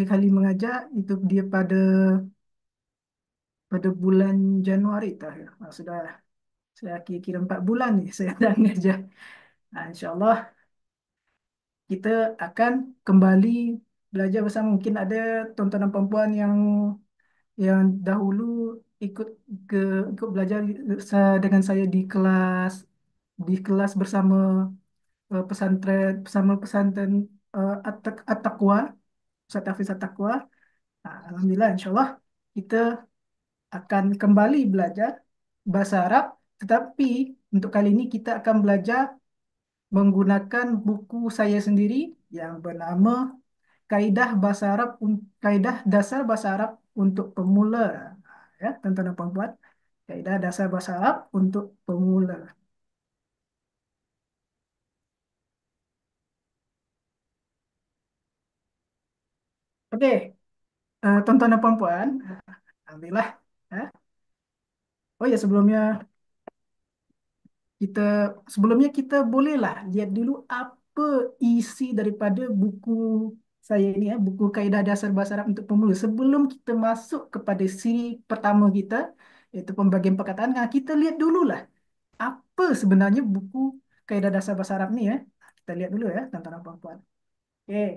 kali mengajar itu dia pada bulan Januari terakhir. Sudah saya kira 4 bulan nih saya dah mengajar. InsyaAllah kita akan kembali belajar bersama. Mungkin ada tuan-tuan dan puan yang dahulu ikut ke ikut belajar dengan saya di kelas bersama pesantren At-Taqwa, Ustaz Hafiz At-Taqwa. Alhamdulillah, insyaAllah kita akan kembali belajar bahasa Arab, tetapi untuk kali ini kita akan belajar menggunakan buku saya sendiri yang bernama Kaedah Dasar Bahasa Arab untuk Pemula. Ya, tuan-tuan dan puan-puan, Kaedah Dasar Bahasa Arab untuk Pemula. Okey, tuan-tuan dan puan-puan, alhamdulillah. Ya. Oh ya, kita sebelumnya kita bolehlah lihat dulu apa isi daripada buku saya ini, ya, buku Kaedah Dasar Bahasa Arab untuk Pemula. Sebelum kita masuk kepada siri pertama kita, iaitu pembagian perkataan, kita lihat dululah apa sebenarnya buku Kaedah Dasar Bahasa Arab ni, ya. Kita lihat dulu, ya, tuan-tuan dan puan-puan. Okey,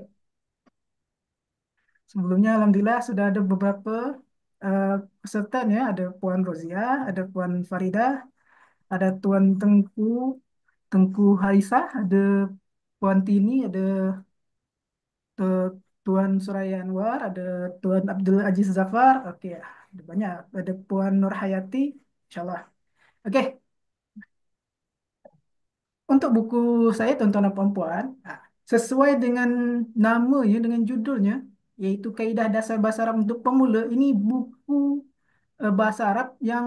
sebelumnya alhamdulillah sudah ada beberapa uh, peserta ni, ya. Ada Puan Rozia, ada Puan Farida, ada Tuan Tengku Haisah, ada Puan Tini, ada Tuan Suraya Anwar, ada Tuan Abdul Aziz Zafar. Okey, ada banyak. Ada Puan Nur Hayati, insyaAllah. Okey, untuk buku saya, tuan-tuan dan puan-puan, sesuai dengan namanya, dengan judulnya, iaitu Kaedah Dasar Bahasa Arab untuk Pemula. Ini buku bahasa Arab yang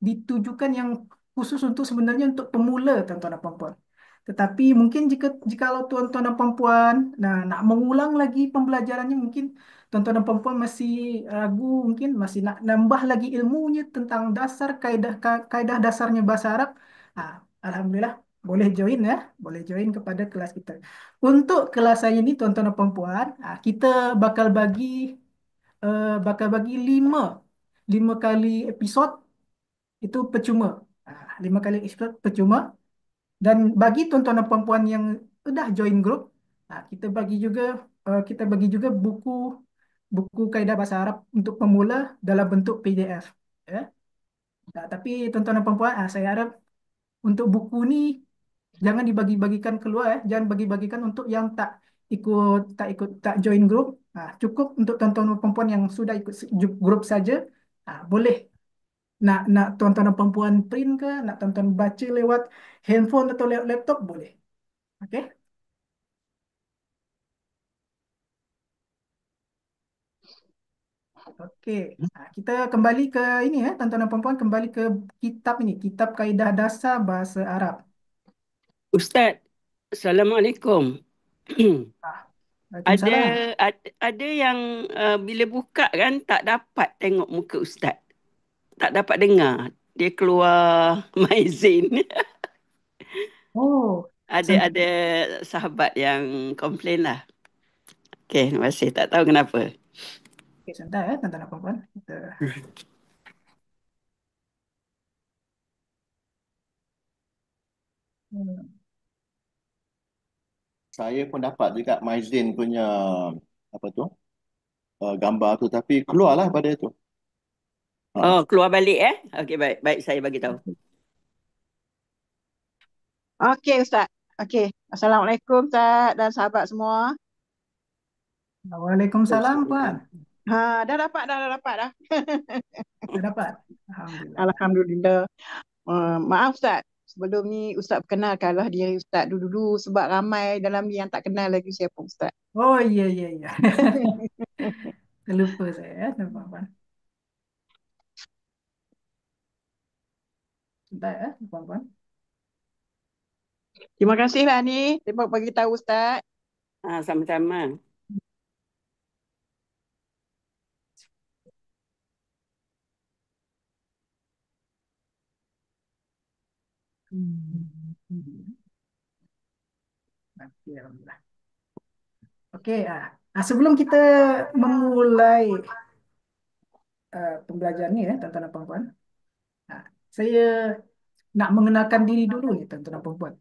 ditujukan, yang khusus untuk sebenarnya untuk pemula, tuan-tuan dan puan-puan. Tetapi mungkin jikalau tuan-tuan dan puan-puan nak mengulang lagi pembelajarannya, mungkin tuan-tuan dan puan-puan masih ragu, mungkin masih nak nambah lagi ilmunya tentang kaedah dasarnya bahasa Arab. Alhamdulillah, boleh join, ya, boleh join kepada kelas kita. Untuk kelas saya ini, tuan-tuan dan puan-puan, kita bakal bagi lima kali episod, itu percuma. 5 kali episode percuma. Dan bagi tuan-tuan dan puan-puan yang sudah join grup, kita bagi juga buku kaedah bahasa Arab untuk pemula dalam bentuk PDF. Ya. Tapi tuan-tuan dan puan-puan, saya harap untuk buku ni jangan dibagi-bagikan keluar, ya. Jangan bagi-bagikan untuk yang tak join grup. Cukup untuk tuan-tuan dan puan-puan yang sudah ikut grup saja. Boleh nak tuan-tuan dan puan-puan print ke, nak tuan-tuan baca lewat handphone atau lewat laptop, boleh. Okey. Okey. Kita kembali ke ini, ya, tuan-tuan dan puan-puan, kembali ke kitab ini, Kitab Kaedah Dasar Bahasa Arab. Ustaz, Assalamualaikum. Ah, Ada Waalaikumsalam. ada yang bila buka kan tak dapat tengok muka Ustaz. Tak dapat dengar. Dia keluar maizin. Oh, Ada sahabat yang komplain lah. Okey, terima kasih. Tak tahu kenapa. santai, ya, tuan-tuan dan puan-puan. Hmm. Saya pun dapat juga Maizin punya apa tu gambar tu, tapi keluarlah pada itu. Oh, Ha. keluar balik eh? Okey, baik. Baik, saya bagi tahu. Okey Ustaz. Okey. Assalamualaikum Ustaz dan sahabat semua. Waalaikumsalam, Puan. Dah dapat dah. Dah dapat. Alhamdulillah. Alhamdulillah. Maaf Ustaz. Sebelum ni Ustaz perkenalkanlah diri Ustaz dulu-dulu sebab ramai dalam ni yang tak kenal lagi siapa Ustaz. Oh, iya, iya, iya. Terlupa saya, ya, tuan-tuan dan puan-puan. Sebentar, ya, puan-puan. Terima kasihlah ni. Terima bagi tahu Ustaz. Sama-sama. Hmm. Okey, alhamdulillah. Okey, sebelum kita memulai pembelajaran ni tuan-tuan dan puan-puan, saya nak mengenalkan diri dulu ni tuan-tuan dan puan-puan.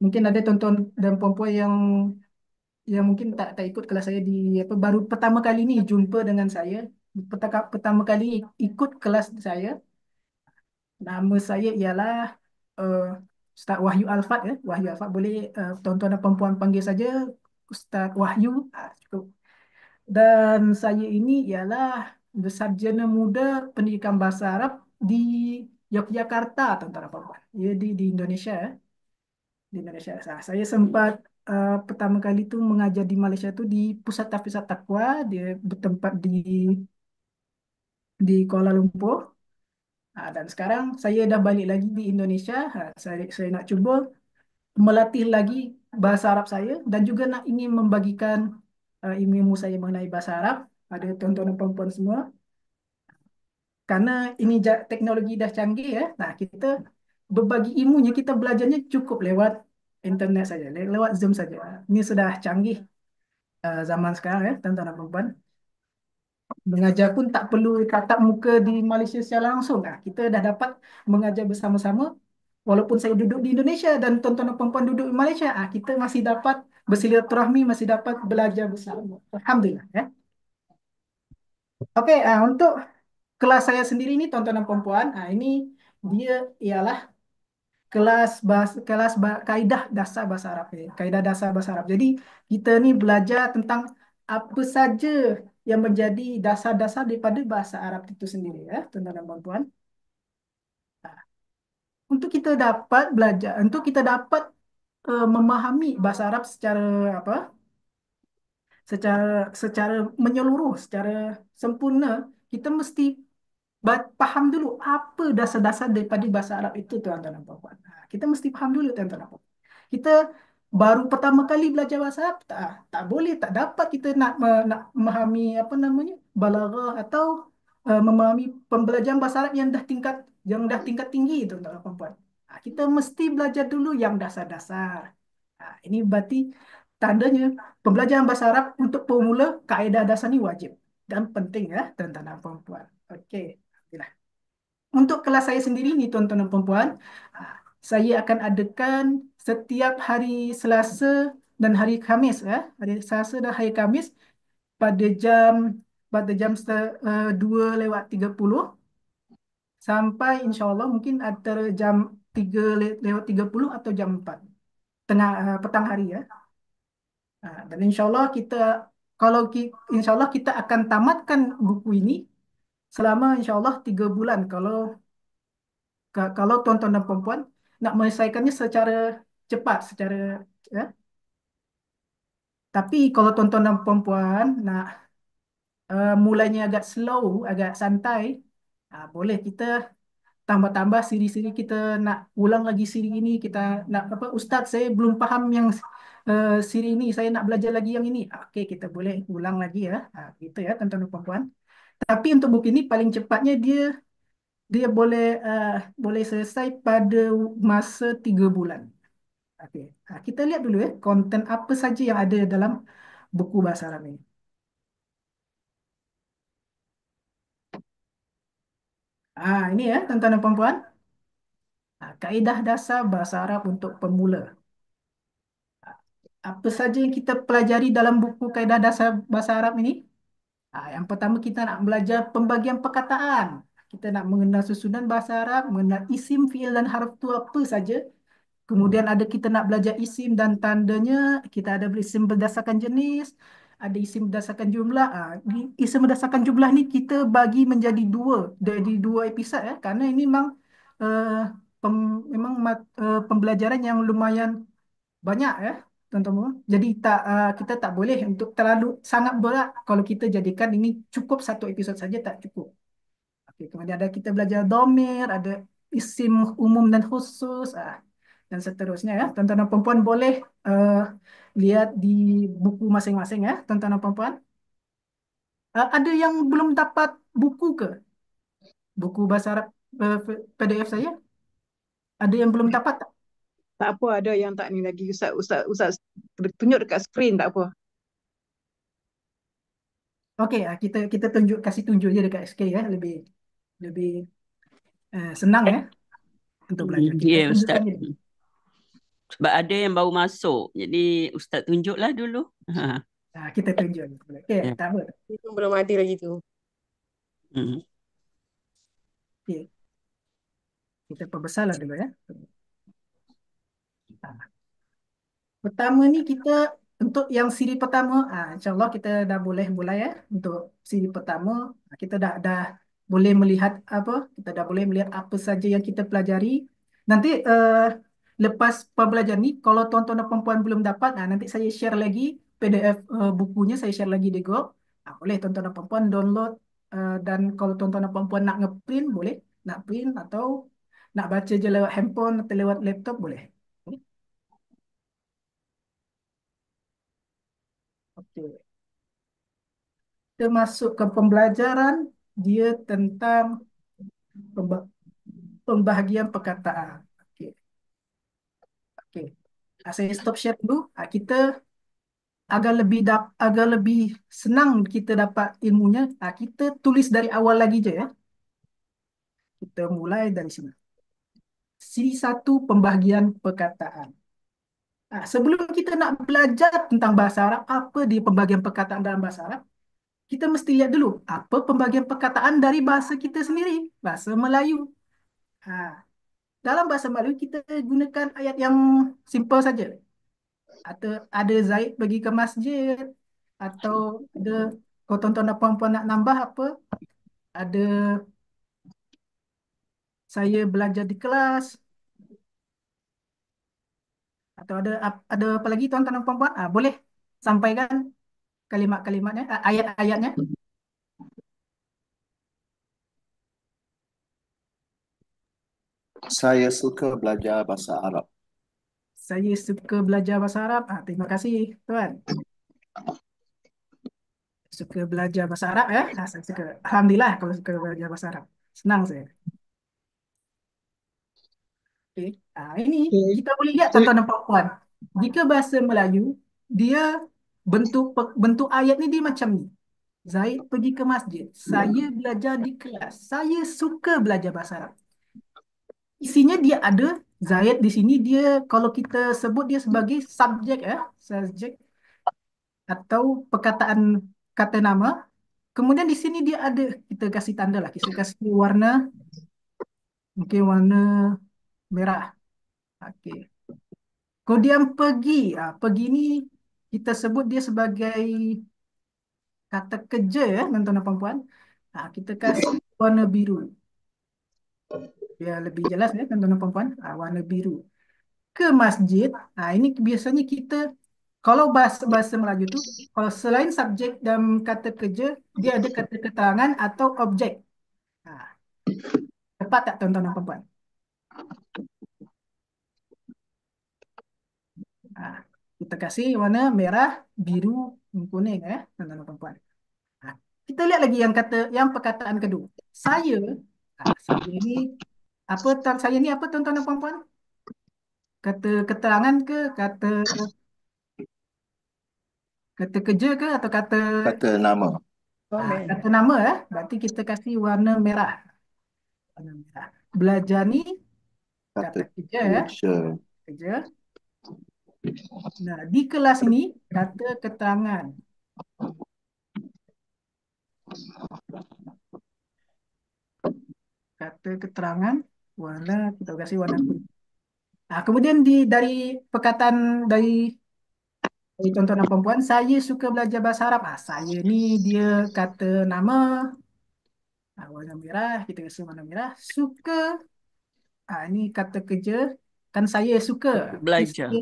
Mungkin ada tuan-tuan dan puan-puan yang mungkin tak ikut kelas saya di apa baru pertama kali ni jumpa dengan saya, pertama kali ikut kelas saya. Nama saya ialah uh, Ustaz Wahyu Alfat ya. Wahyu Alfat boleh tuan-tuan dan puan-puan panggil saja Ustaz Wahyu. Cukup. Dan saya ini ialah bersarjana muda pendidikan bahasa Arab di Yogyakarta, tuan-tuan dan puan-puan. Ya, di Indonesia ya. Di Indonesia. Saya sempat pertama kali tu mengajar di Malaysia tu di Pusat Tahfiz Taqwa, dia bertempat di Kuala Lumpur. Dan sekarang saya dah balik lagi di Indonesia. Saya nak cuba melatih lagi bahasa Arab saya dan juga nak ingin membagikan ilmu saya mengenai bahasa Arab pada tuan-tuan dan puan-puan semua. Karena ini teknologi dah canggih ya. Nah, kita berbagi ilmunya, kita belajarnya cukup lewat internet saja, lewat Zoom saja. Ini sudah canggih zaman sekarang ya, tuan-tuan dan puan-puan. Mengajar pun tak perlu tatap muka di Malaysia secara langsung. Kita dah dapat mengajar bersama-sama. Walaupun saya duduk di Indonesia dan tuan-tuan dan puan-puan duduk di Malaysia, kita masih dapat bersilaturahmi, masih dapat belajar bersama. Alhamdulillah ya. Okey, untuk kelas saya sendiri ni tuan-tuan dan puan-puan, ini dia ialah kaedah dasar bahasa Arab ni. Kaedah dasar bahasa Arab. Jadi kita ni belajar tentang apa saja yang menjadi dasar-dasar daripada bahasa Arab itu sendiri ya, tuan-tuan dan puan-puan. Untuk kita dapat belajar, untuk kita dapat memahami bahasa Arab secara apa? Secara secara menyeluruh, secara sempurna, kita mesti faham dulu apa dasar-dasar daripada bahasa Arab itu, tuan-tuan dan puan-puan. Kita mesti faham dulu, tuan-tuan dan puan-puan. Kita baru pertama kali belajar bahasa Arab, tak boleh, tak dapat kita nak memahami apa namanya balaghah atau memahami pembelajaran bahasa Arab yang dah tingkat tinggi, tuan-tuan dan puan-puan. Kita mesti belajar dulu yang dasar-dasar. Ini berarti tandanya pembelajaran bahasa Arab untuk pemula kaedah dasar ni wajib dan penting ya, tuan-tuan dan puan-puan. Okey. Untuk kelas saya sendiri ni tuan-tuan dan puan-puan, saya akan adakan setiap hari Selasa dan hari Khamis ya. Hari Selasa dan hari Khamis pada jam 2:30 sampai insya-Allah mungkin antara jam 3:30 atau jam 4 petang hari ya. Dan insya-Allah insya-Allah kita akan tamatkan buku ini selama insya-Allah 3 bulan kalau tuan-tuan dan puan-puan nak menyelesaikannya secara cepat, ya. Tapi kalau tuan-tuan dan puan-puan nak mulainya agak slow, agak santai, boleh kita tambah-tambah siri-siri, kita nak ulang lagi siri ini, kita nak apa, Ustaz saya belum faham yang siri ini, saya nak belajar lagi yang ini. Okey, kita boleh ulang lagi ya. Gitu ya tuan-tuan dan puan-puan. Tapi untuk buku ini paling cepatnya dia dia boleh selesai pada masa 3 bulan. Okey. Kita lihat dulu ya konten apa saja yang ada dalam buku bahasa Arab ini. Ini ya tuan-tuan dan puan-puan. Kaedah dasar bahasa Arab untuk pemula. Apa saja yang kita pelajari dalam buku kaedah dasar bahasa Arab ini? Yang pertama kita nak belajar pembagian perkataan. Kita nak mengenal susunan bahasa Arab, mengenal isim, fiil dan harf itu apa saja. Kemudian kita nak belajar isim dan tandanya. Kita ada isim berdasarkan jenis, ada isim berdasarkan jumlah. Isim berdasarkan jumlah ni kita bagi menjadi dua episod ya, kerana ini uh, memang pembelajaran yang lumayan banyak ya, teman-teman. Jadi kita tak boleh untuk terlalu sangat berat. Kalau kita jadikan ini cukup satu episod saja tak cukup. Okey, kemudian kita belajar domir, ada isim umum dan khusus, dan seterusnya ya. Tuan-tuan dan perempuan boleh lihat di buku masing-masing ya, tuan-tuan dan perempuan. Ada yang belum dapat buku ke? Buku bahasa Arab PDF saya? Ada yang belum dapat tak? Tak apa, ada yang tak ni lagi Ustaz tunjuk dekat skrin tak apa. Okey, kita kita kasih tunjuk je dekat SK ya, lebih lebih senang ya untuk belajar. Kita Ya, tunjukkan Ustaz. je. Sebab ada yang baru masuk. Jadi Ustaz tunjuklah dulu. Ha. Kita tunjuk. Okey, Ya. tak apa. Itu belum ada lagi tu. Hmm. Okey. Kita perbesarlah dulu ya. Pertama ni kita untuk yang siri pertama, insyaAllah kita dah boleh mulai ya. Untuk siri pertama, kita dah boleh melihat apa, kita dah boleh melihat apa saja yang kita pelajari. Nanti lepas pembelajaran ni, kalau tuan-tuan dan puan-puan belum dapat, nanti saya share lagi PDF bukunya, saya share lagi di Google. Boleh tuan-tuan dan puan-puan download, dan kalau tuan-tuan dan puan-puan nak ngeprint, boleh. Nak print atau nak baca je lewat handphone atau lewat laptop, boleh. Okey. Kita masuk ke pembelajaran, dia tentang pemba- pembahagian perkataan. Okey. Okey. Saya stop share dulu. Kita agar lebih senang kita dapat ilmunya, kita tulis dari awal lagi je ya. Kita mulai dari sini. Siri 1 pembahagian perkataan. Sebelum kita nak belajar tentang bahasa Arab, apa dia pembahagian perkataan dalam bahasa Arab, kita mesti lihat dulu apa pembahagian perkataan dari bahasa kita sendiri, bahasa Melayu. Dalam bahasa Melayu kita gunakan ayat yang simple saja. Atau ada Zaid pergi ke masjid, atau ada, kalau tuan-tuan dan puan-puan nak nambah apa, ada saya belajar di kelas, atau ada apa lagi tuan-tuan dan puan-puan, boleh sampaikan kalimat-kalimatnya, ayat-ayatnya. Saya suka belajar bahasa Arab. Saya suka belajar bahasa Arab. Terima kasih tuan. Suka belajar bahasa Arab ya. Saya suka. Alhamdulillah kalau suka belajar bahasa Arab. Senang saya. Okay. Ini Okay. kita boleh lihat tuan-tuan dan puan-puan. Jika bahasa Melayu, dia bentuk ayat ni dia macam ni. Zaid pergi ke masjid. Saya belajar di kelas. Saya suka belajar bahasa Arab. Isinya dia ada Zaid di sini, dia kalau kita sebut dia sebagai subjek ya, subjek atau perkataan kata nama. Kemudian di sini dia ada, kita kasih tanda lah, kita kasih warna, mungkin warna merah. Okey. Kemudian pergi. Pergi ni kita sebut dia sebagai kata kerja ya, tuan-tuan dan puan-puan. Kita kasih warna biru. Biar lebih jelas ya, tuan-tuan dan puan-puan. Warna biru. Ke masjid. Ini biasanya kita, kalau bahasa Melayu tu, kalau selain subjek dan kata kerja, dia ada kata keterangan atau objek. Tepat tak tuan-tuan dan puan-puan? Kita kasih warna merah, biru, kuning ya, tuan-tuan dan puan-puan. Kita lihat lagi yang perkataan kedua. Saya, saya ini saya ni apa tuan-tuan dan puan-puan? Kata keterangan ke, kata kerja ke, atau Kata nama. kata nama ya? Berarti kita kasih warna merah. Warna merah. Belajar ni Kata kata kerja ya, kerja. kerja. Nah, di kelas ini kata keterangan. Kata keterangan, warna kita kasih warna kuning. Kemudian dari perkataan dari tuan-tuan dan perempuan, saya suka belajar bahasa Arab. Saya ni dia kata nama, warna merah, kita kasih warna merah. Suka, ini kata kerja, kan saya suka. Belajar.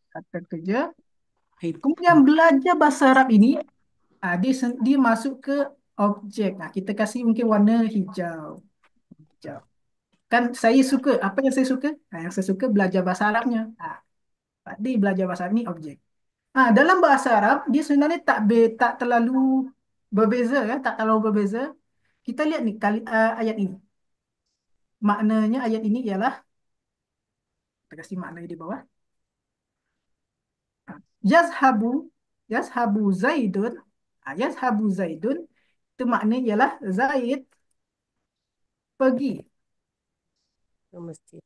Kata kerja. Kemudian belajar bahasa Arab ini, dia masuk ke objek. Kita kasih mungkin warna hijau. Hijau. Kan saya suka, apa yang saya suka? Yang saya suka belajar bahasa Arabnya. Tadi belajar bahasa Arab ni objek. Dalam bahasa Arab, dia sebenarnya tak terlalu berbeza ya, tak terlalu berbeza. Kita lihat ni ayat ini. Maknanya ayat ini ialah, kita kasih makna di bawah. Yazhabu, yazhabu Zaidun. Yazhabu Zaidun itu maknanya ialah Zaid pergi. Mesti.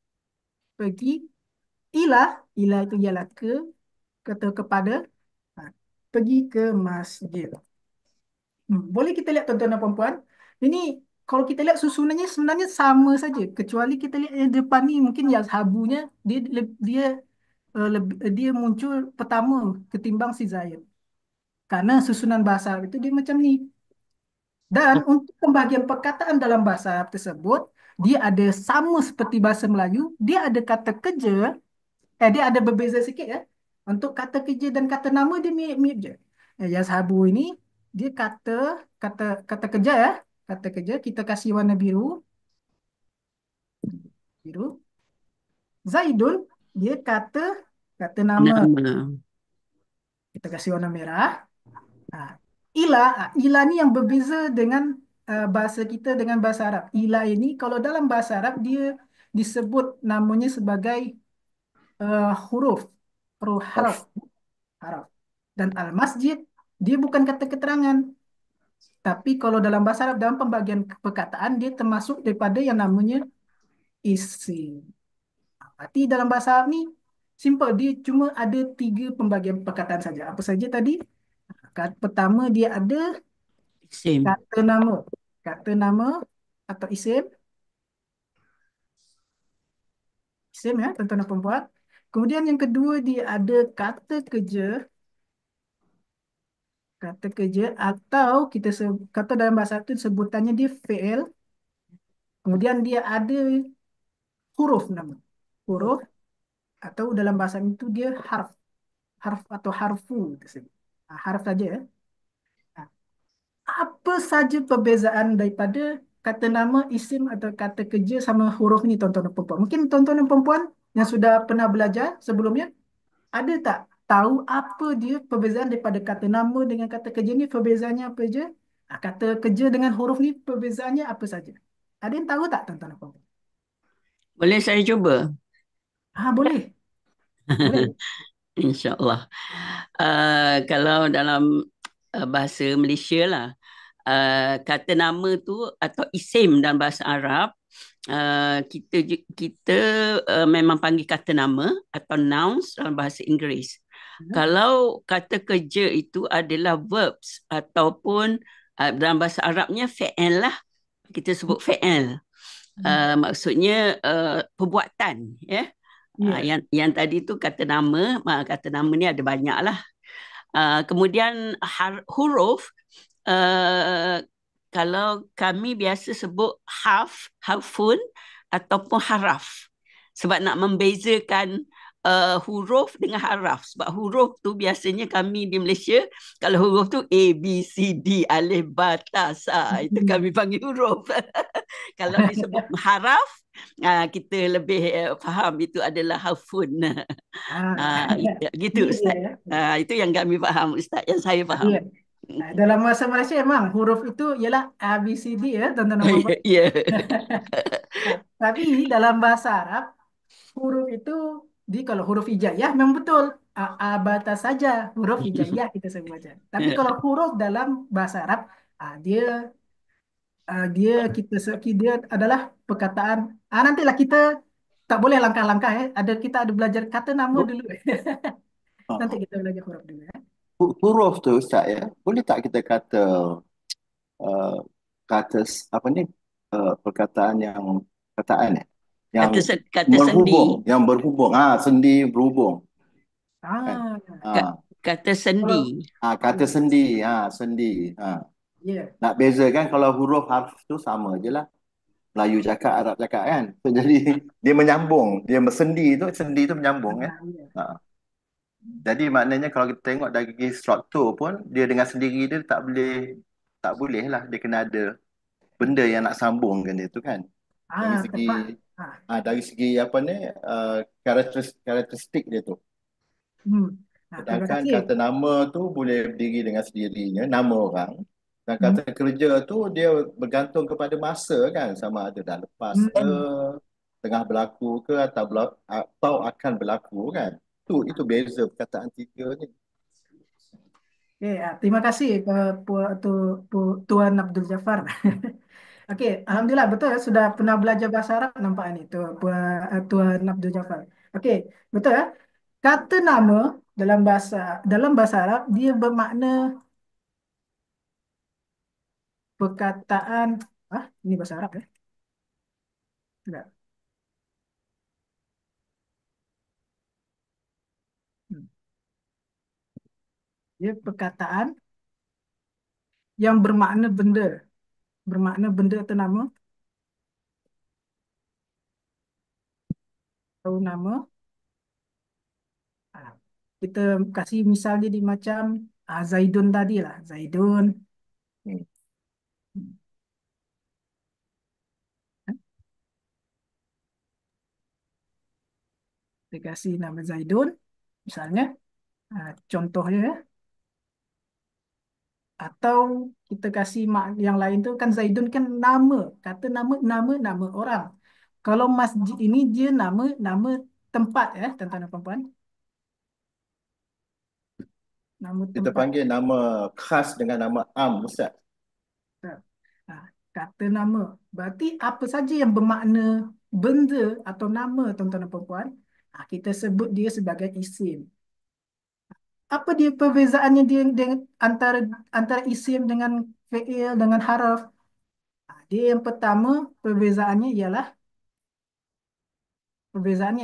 Pergi ilah itu ialah ke, kata kepada, ha, pergi ke masjid. Boleh kita lihat tuan-tuan dan puan-puan. Ini kalau kita lihat susunannya sebenarnya sama saja. Kecuali kita lihat yang depan ni mungkin yazhabunya dia muncul pertama ketimbang si Zaid. Karena susunan bahasa Arab itu dia macam ni. Dan untuk pembagian perkataan dalam bahasa Arab tersebut, dia ada sama seperti bahasa Melayu, dia ada kata kerja, dia ada berbeza sikit ya. Untuk kata kerja dan kata nama dia mirip-mirip je. Yazhabu ini dia kata kata kata kerja ya. Kata kerja kita kasih warna biru. Biru. Zaidun dia kata kata nama. Nama. Kita kasih warna merah. Ilah ni yang berbeza dengan bahasa kita dengan bahasa Arab. Ilah ini kalau dalam bahasa Arab dia disebut namanya sebagai huruf, harf, harf. Dan al-masjid dia bukan kata keterangan. Tapi kalau dalam bahasa Arab dalam pembagian perkataan dia termasuk daripada yang namanya isim. Berarti dalam bahasa Arab ni simple, dia cuma ada 3 pembagian perkataan saja. Apa saja tadi? Pertama dia ada Isim. kata nama. Kata nama atau isim. Isim ya, tuan-tuan dan puan-puan. Kemudian yang kedua dia ada kata kerja. Kata kerja atau kata dalam bahasa itu sebutannya dia fi'il. Kemudian dia ada huruf nama. Huruf atau dalam bahasa itu dia harf. Harf atau harfu tersebut. Harf saja ya. Apa saja perbezaan daripada kata nama, isim atau kata kerja sama huruf ni tuan-tuan dan puan-puan? Mungkin tuan-tuan dan puan-puan yang sudah pernah belajar sebelumnya, ada tak tahu apa dia perbezaan daripada kata nama dengan kata kerja ni, perbezaannya apa je? Kata kerja dengan huruf ni perbezaannya apa saja? Ada yang tahu tak tuan-tuan dan puan-puan? Boleh saya cuba? Boleh. Boleh. InsyaAllah. Kalau dalam bahasa Malaysia lah, kata nama tu atau isim dalam bahasa Arab, kita memang panggil kata nama atau nouns dalam bahasa Inggeris. Kalau kata kerja itu adalah verbs ataupun dalam bahasa Arabnya fi'il lah. Kita sebut fi'il. Maksudnya perbuatan ya. Yang tadi tu kata nama ni ada banyak lah. Kemudian huruf, kalau kami biasa sebut harfun ataupun haraf, sebab nak membezakan huruf dengan haraf. Sebab huruf tu biasanya kami di Malaysia, kalau huruf tu A, B, C, D, alif, ba, ta, sa, itu kami panggil huruf. Kalau disebut haraf, kita lebih faham itu adalah harfun. Gitu Ustaz. Itu yang kami faham Ustaz, yang saya faham. Dalam bahasa Malaysia memang huruf itu ialah A, B, C, D ya, tuan-tuan dan puan-puan. Tapi dalam bahasa Arab, huruf itu kalau huruf hijaiyah memang betul. Abata saja huruf hijaiyah kita sebut saja. Tapi kalau huruf dalam bahasa Arab, dia dia adalah perkataan. Nantilah kita tak boleh langkah-langkah ya. Kita ada belajar kata nama dulu. Nanti kita belajar huruf dulu ya. Huruf tu Ustaz ya, boleh tak kita kata kata apa ni, perkataan yang perkataan yang kata berhubung, sendi. yang berhubung, sendi berhubung. Kata sendi. Kata sendi, sendi. Nak bezakan kalau huruf harf tu sama je lah. Melayu cakap, Arab cakap kan. Jadi dia menyambung, dia sendi tu menyambung kan. Jadi maknanya kalau kita tengok dari struktur pun, dia dengan sendiri dia tak boleh lah, dia kena ada benda yang nak sambungkan dia tu kan. Dari segi apa ni, karakteristik dia tu. Sedangkan kata nama tu boleh berdiri dengan sendirinya, nama orang. Dan kata kerja tu dia bergantung kepada masa kan, sama ada dah lepas ke, tengah berlaku ke, atau akan berlaku kan. Itu beza perkataan 3 ni. Okay, terima kasih Tuan Abdul Jafar. Okey, Alhamdulillah betul ya sudah pernah belajar bahasa Arab nampak ni Tuan Abdul Jafar. Okey, betul ya. Kata nama dalam bahasa Arab dia bermakna perkataan ini bahasa Arab ya. Tidak. Hmm. Dia perkataan yang bermakna benda atau nama Ah, kita kasih misal jadi macam Zaidun tadi lah. Zaidun. Hmm. Kita kasih nama Zaidun. Misalnya, contohnya ya. Atau kita kasih yang lain tu kan Zaidun kan nama. Kata nama orang. Kalau masjid ini dia nama tempat ya, tuan-tuan dan puan-puan. Nama Kita tempat. panggil nama khas dengan nama am, Ustaz. Ah, kata nama. Berarti apa saja yang bermakna benda atau nama tuan-tuan dan puan-puan, kita sebut dia sebagai isim. Apa dia perbezaannya dia antara antara isim dengan fi'il dengan haraf? Dia yang pertama perbezaannya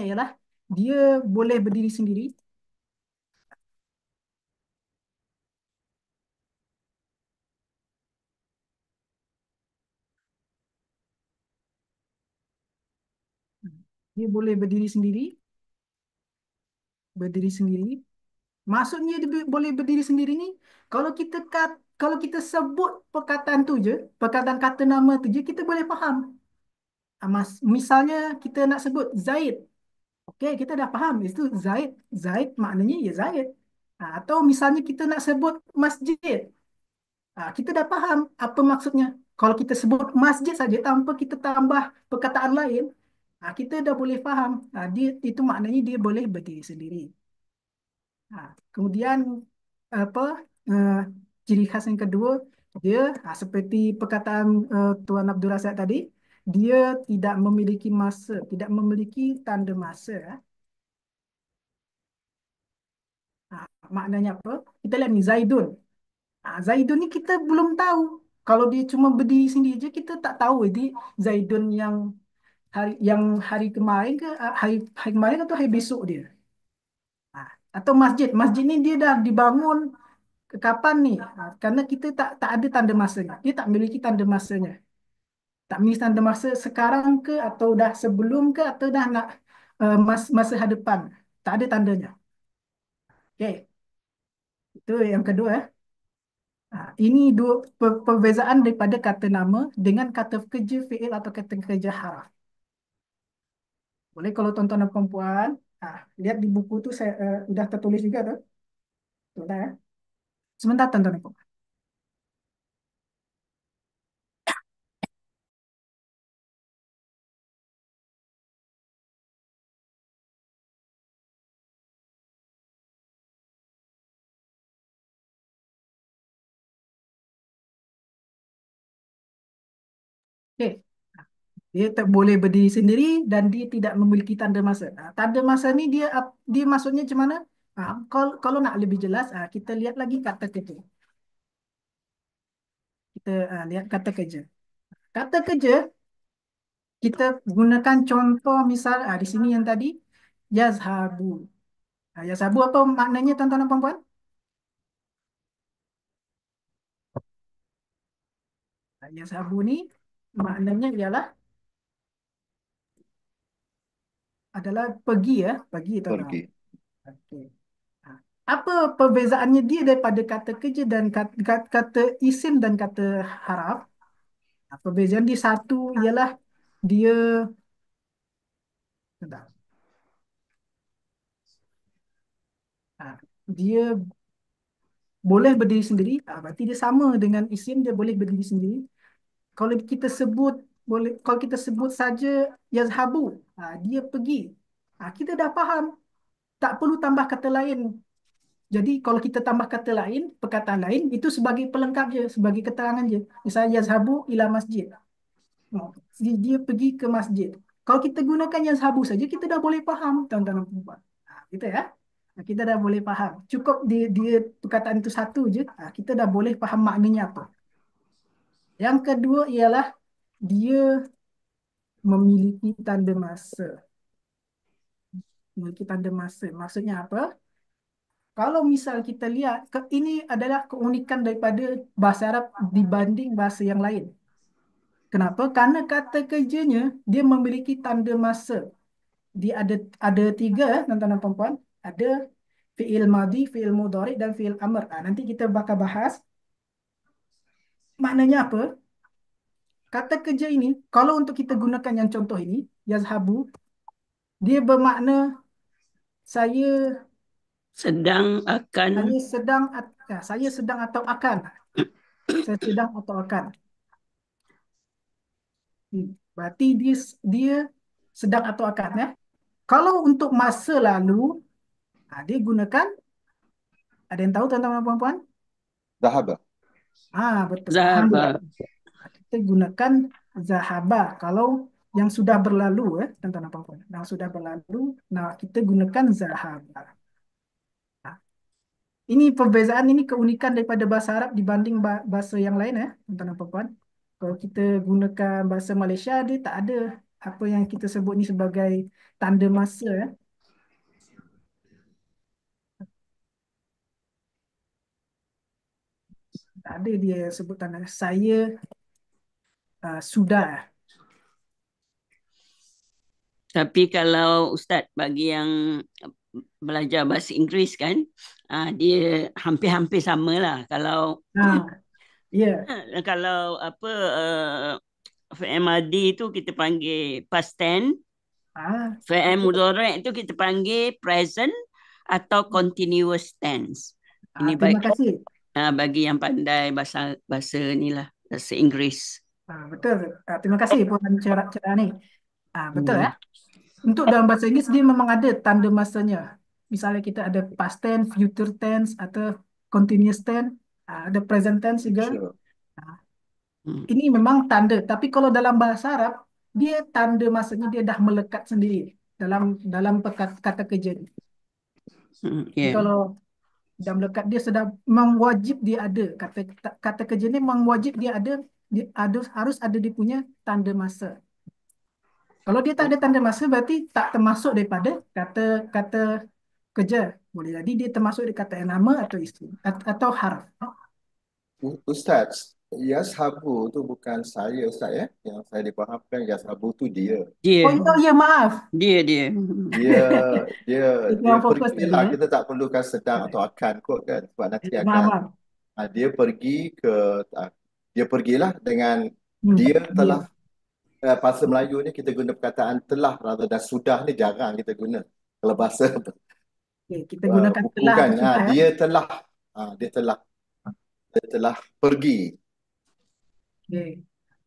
ialah dia boleh berdiri sendiri. Dia boleh berdiri sendiri. Maksudnya dia boleh berdiri sendiri ni kalau kita sebut perkataan tu je, perkataan kata nama tu je kita boleh faham. Misalnya kita nak sebut Zaid. Okey, kita dah faham itu Zaid. Zaid maknanya ya Zaid. Atau misalnya kita nak sebut masjid. Kita dah faham apa maksudnya. Kalau kita sebut masjid saja tanpa kita tambah perkataan lain, kita dah boleh faham. Itu maknanya dia boleh berdiri sendiri. Kemudian apa uh, ciri khas yang kedua dia seperti perkataan Tuan Abdul Razak tadi, dia tidak memiliki tanda masa. Maknanya apa? Kita lihat ni Zaidun. Zaidun ni kita belum tahu. Kalau dia cuma berdiri sendiri je kita tak tahu dia Zaidun yang hari kemarin ke hari kemarin atau hari besok dia. Atau masjid ni dia dah dibangun kapan ni? Karena kita tak ada tanda masanya. Dia tak memiliki tanda masanya. Tak memiliki tanda masa sekarang ke atau dah sebelum ke atau dah nak masa hadapan. Tak ada tandanya. Okey, itu yang kedua. Ini dua perbezaan daripada kata nama dengan kata kerja fi'il atau kata kerja haraf. Boleh kalau tuan-tuan dan perempuan, lihat di buku tu saya sudah tertulis juga tu. Sebentar ya. Sebentar tuan-tuan dan perempuan. Okey. Dia tak boleh berdiri sendiri dan dia tidak memiliki tanda masa. Tanda masa ni dia maksudnya macam mana? Kalau nak lebih jelas, kita lihat lagi kata kerja. Kita lihat kata kerja. Kata kerja kita gunakan contoh misal di sini yang tadi yazhabu. Yazhabu apa maknanya tuan-tuan dan puan-puan? Yazhabu ni maknanya adalah pergi ya, pergi tuan-tuan. Pergi. Okey. Apa perbezaannya dia daripada kata kerja dan kata isim dan kata haraf? Perbezaan dia satu ialah dia sebentar. Dia boleh berdiri sendiri, berarti dia sama dengan isim, dia boleh berdiri sendiri. Kalau kita sebut saja yazhabu, dia pergi. Kita dah faham, tak perlu tambah kata lain. Jadi kalau kita tambah kata lain, perkataan lain, itu sebagai pelengkap je, sebagai keterangan je. Misalnya yazhabu ila masjid. Oh, dia pergi ke masjid. Kalau kita gunakan yazhabu saja, kita dah boleh faham, tuan-tuan dan puan. Gitu ya. Kita dah boleh faham. Cukup dia perkataan itu satu je, kita dah boleh faham maknanya apa. Yang kedua ialah dia memiliki tanda masa. Memiliki tanda masa. Maksudnya apa? Kalau misal kita lihat, ini adalah keunikan daripada bahasa Arab dibanding bahasa yang lain. Kenapa? Karena kata kerjanya dia memiliki tanda masa. Dia ada tiga, tuan-tuan dan puan-puan. Ada fi'il madhi, fi'il mudhari dan fi'il amr. Nanti kita bakal bahas maknanya apa. Kata kerja ini, kalau untuk kita gunakan yang contoh ini, yazhabu, dia bermakna saya Sedang akan. saya sedang atau akan. Saya sedang atau akan. Berarti dia sedang atau akan ya. Kalau untuk masa lalu, dia gunakan, ada yang tahu tuan-tuan dan puan-puan? Zahaba. Betul. Zahaba. Alhamdulillah. Kita gunakan zahaba. Kalau yang sudah berlalu, tuan-tuan dan puan-puan. Yang sudah berlalu, kita gunakan zahaba. Ini perbezaan, ini keunikan daripada bahasa Arab dibanding bahasa yang lain tuan-tuan dan puan-puan. Kalau kita gunakan bahasa Malaysia, dia tak ada apa yang kita sebut ni sebagai tanda masa Tak ada dia sebut tanda. Saya sudah. Tapi kalau Ustaz bagi yang belajar bahasa Inggeris kan, dia hampir-hampir samalah. Kalau Ya. kalau apa fi'il madhi tu kita panggil past tense. Fi'il mudhari' itu kita panggil present atau continuous tense. Ini Terima kasih. Bagi yang pandai bahasa ni lah, bahasa Inggeris. Betul. Terima kasih puan cara ni. Betul ya. Untuk dalam bahasa Inggeris dia memang ada tanda masanya. Misalnya kita ada past tense, future tense atau continuous tense, ada present tense juga. Sure. Ini memang tanda. Tapi kalau dalam bahasa Arab, dia tanda masanya dia dah melekat sendiri dalam kata kerja ni. Jadi kalau dah melekat, dia sudah memang wajib dia ada. Kata kerja ni memang wajib dia ada, harus ada dia punya tanda masa. Kalau dia tak ada tanda masa, berarti tak termasuk daripada kata kerja. Boleh jadi dia termasuk di kata nama atau isim atau harf. Ustaz, yazhabu tu bukan saya Ustaz ya. Yang saya dipahamkan yazhabu tu dia. Oh ya, maaf. Dia Dia pergilah. Kita tak perlukan sedang atau akan kot kan. Sebab nanti akan dia pergilah dengan dia telah. Bahasa Melayu ni kita guna perkataan telah rather dan sudah ni jarang kita guna. Kalau bahasa kita gunakan telah bukan, atau sudah. Dia telah pergi.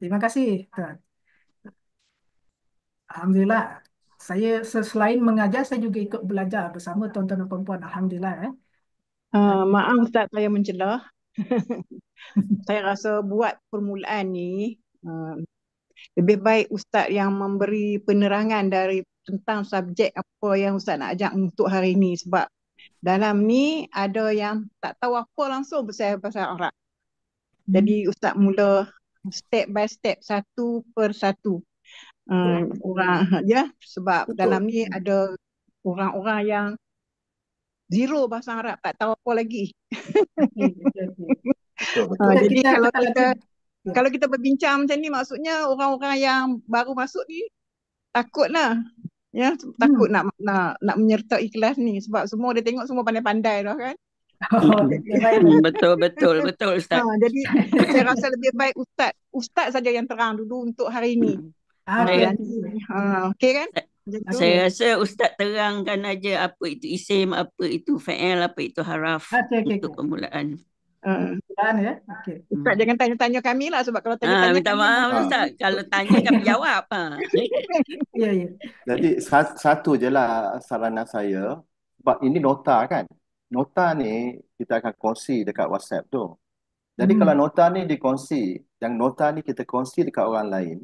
Terima kasih Tuan. Alhamdulillah. Saya selain mengajar, saya juga ikut belajar bersama tuan-tuan dan puan-puan. Alhamdulillah. Maaf Ustaz, saya mencelah. Saya rasa buat permulaan ni lebih baik Ustaz yang memberi penerangan tentang subjek apa yang Ustaz nak ajak untuk hari ni, sebab dalam ni ada yang tak tahu apa langsung pasal bahasa Arab. Jadi Ustaz mula step by step, satu per satu. Orang sebab betul. Dalam ni ada orang-orang yang zero bahasa Arab, tak tahu apa lagi. Jadi kalau kita berbincang macam ni, maksudnya orang-orang yang baru masuk ni takutlah, takut nak menyertai kelas ni, sebab semua dia tengok semua pandai-pandai dah kan. Betul Ustaz. Jadi saya rasa lebih baik Ustaz saja yang terang dulu untuk hari ni. Okey kan? Saya rasa Ustaz terangkan aja apa itu isim, apa itu fa'il, apa itu haraf untuk permulaan. Ustaz jangan tanya-tanya kami lah, sebab kalau tanya-tanya minta maaf Ustaz, kalau tanya kami jawab. Jadi satu je lah saranan saya, sebab ini nota kan. nota ni kita akan kongsi dekat WhatsApp tu. Jadi kalau Hmm. nota ni dikongsi, yang nota ni kita kongsi dekat orang lain,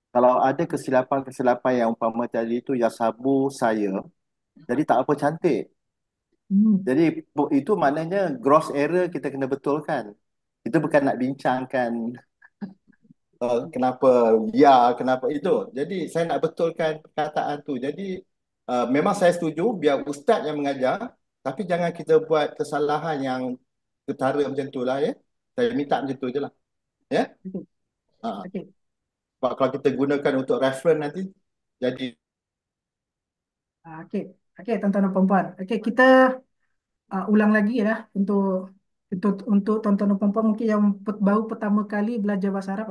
kalau ada kesilapan-kesilapan yang umpama tadi tu ya sabu saya, jadi tak apa cantik. Hmm. Jadi itu maknanya gross error kita kena betulkan. Kita bukan nak bincangkan kenapa ya, kenapa itu. Jadi saya nak betulkan perkataan tu. Jadi memang saya setuju biar ustaz yang mengajar, tapi jangan kita buat kesalahan yang ketara macam tu lah ya. Saya minta macam tu je lah. Ya. Okey. Ha. Okey. Sebab kalau kita gunakan untuk reference nanti, jadi Okey. Okey, tuan-tuan dan puan-puan. Okey, kita ulang lagi lah untuk tuan-tuan dan puan-puan mungkin yang baru pertama kali belajar bahasa Arab,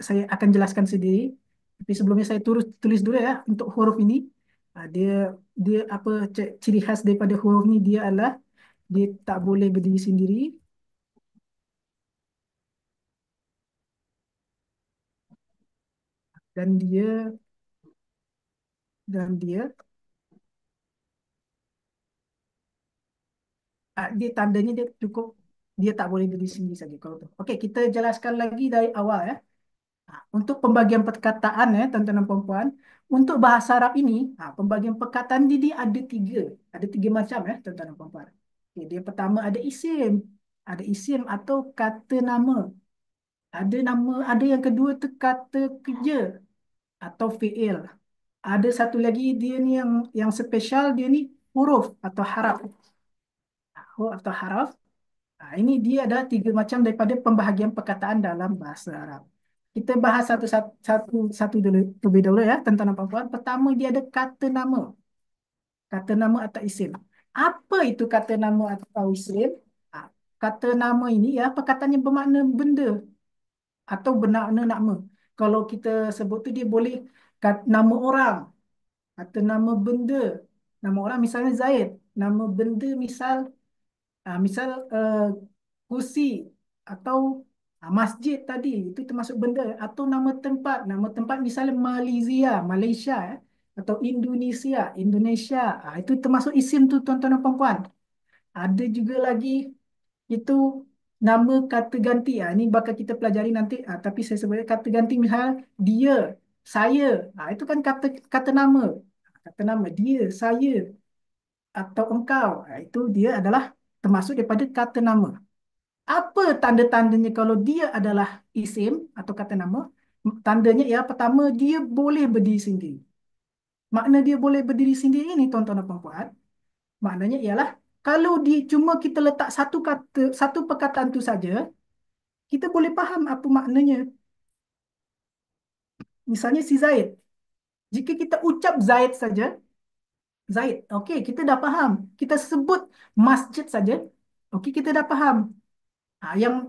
saya akan jelaskan sendiri. Tapi sebelumnya saya tulis dulu ya untuk huruf ini. Dia dia apa ciri khas daripada huruf ni, dia adalah dia tak boleh berdiri sendiri, dan dia dia tandanya dia cukup, dia tak boleh berdiri sendiri saja kalau tu. Okey, kita jelaskan lagi dari awal ya. Untuk pembagian perkataan ya, tuan-tuan dan puan-puan, untuk bahasa Arab ini, pembagian perkataan dia ada tiga macam ya, tuan-tuan dan puan-puan. Okay, dia pertama ada isim atau kata nama. Ada yang kedua tu kata kerja atau fiil. Ada satu lagi dia ni yang spesial, dia ni huruf atau haraf. Huruf atau haraf. Ini dia ada tiga macam daripada pembahagian perkataan dalam bahasa Arab. Kita bahas satu dulu, terlebih dahulu ya, tuan-tuan dan puan-puan. Pertama, dia ada kata nama. Kata nama atau isim. Apa itu kata nama atau isim? Ah, Kata nama ini ya, perkataannya bermakna benda atau bermakna nama. Kalau kita sebut tu dia boleh nama orang, kata nama benda. Nama orang misalnya Zaid. Nama benda misal kursi atau masjid tadi itu termasuk benda, atau nama tempat misalnya Malaysia atau Indonesia. Itu termasuk isim tu, tuan-tuan dan puan-puan. Ada juga lagi itu nama kata ganti. Ini bakal kita pelajari nanti, tapi saya sebut kata ganti, misal dia, saya. Itu kan kata kata nama. Kata nama dia, saya atau engkau. Itu dia adalah termasuk daripada kata nama. Apa tanda-tandanya kalau dia adalah isim atau kata nama? Tandanya ya, pertama, dia boleh berdiri sendiri. Makna dia boleh berdiri sendiri ni, tuan-tuan dan puan-puan, maknanya ialah kalau cuma kita letak satu perkataan tu saja, kita boleh faham apa maknanya. Misalnya si Zaid. Jika kita ucap Zaid saja, Zaid, okey, kita dah faham. Kita sebut masjid saja, okey, kita dah faham.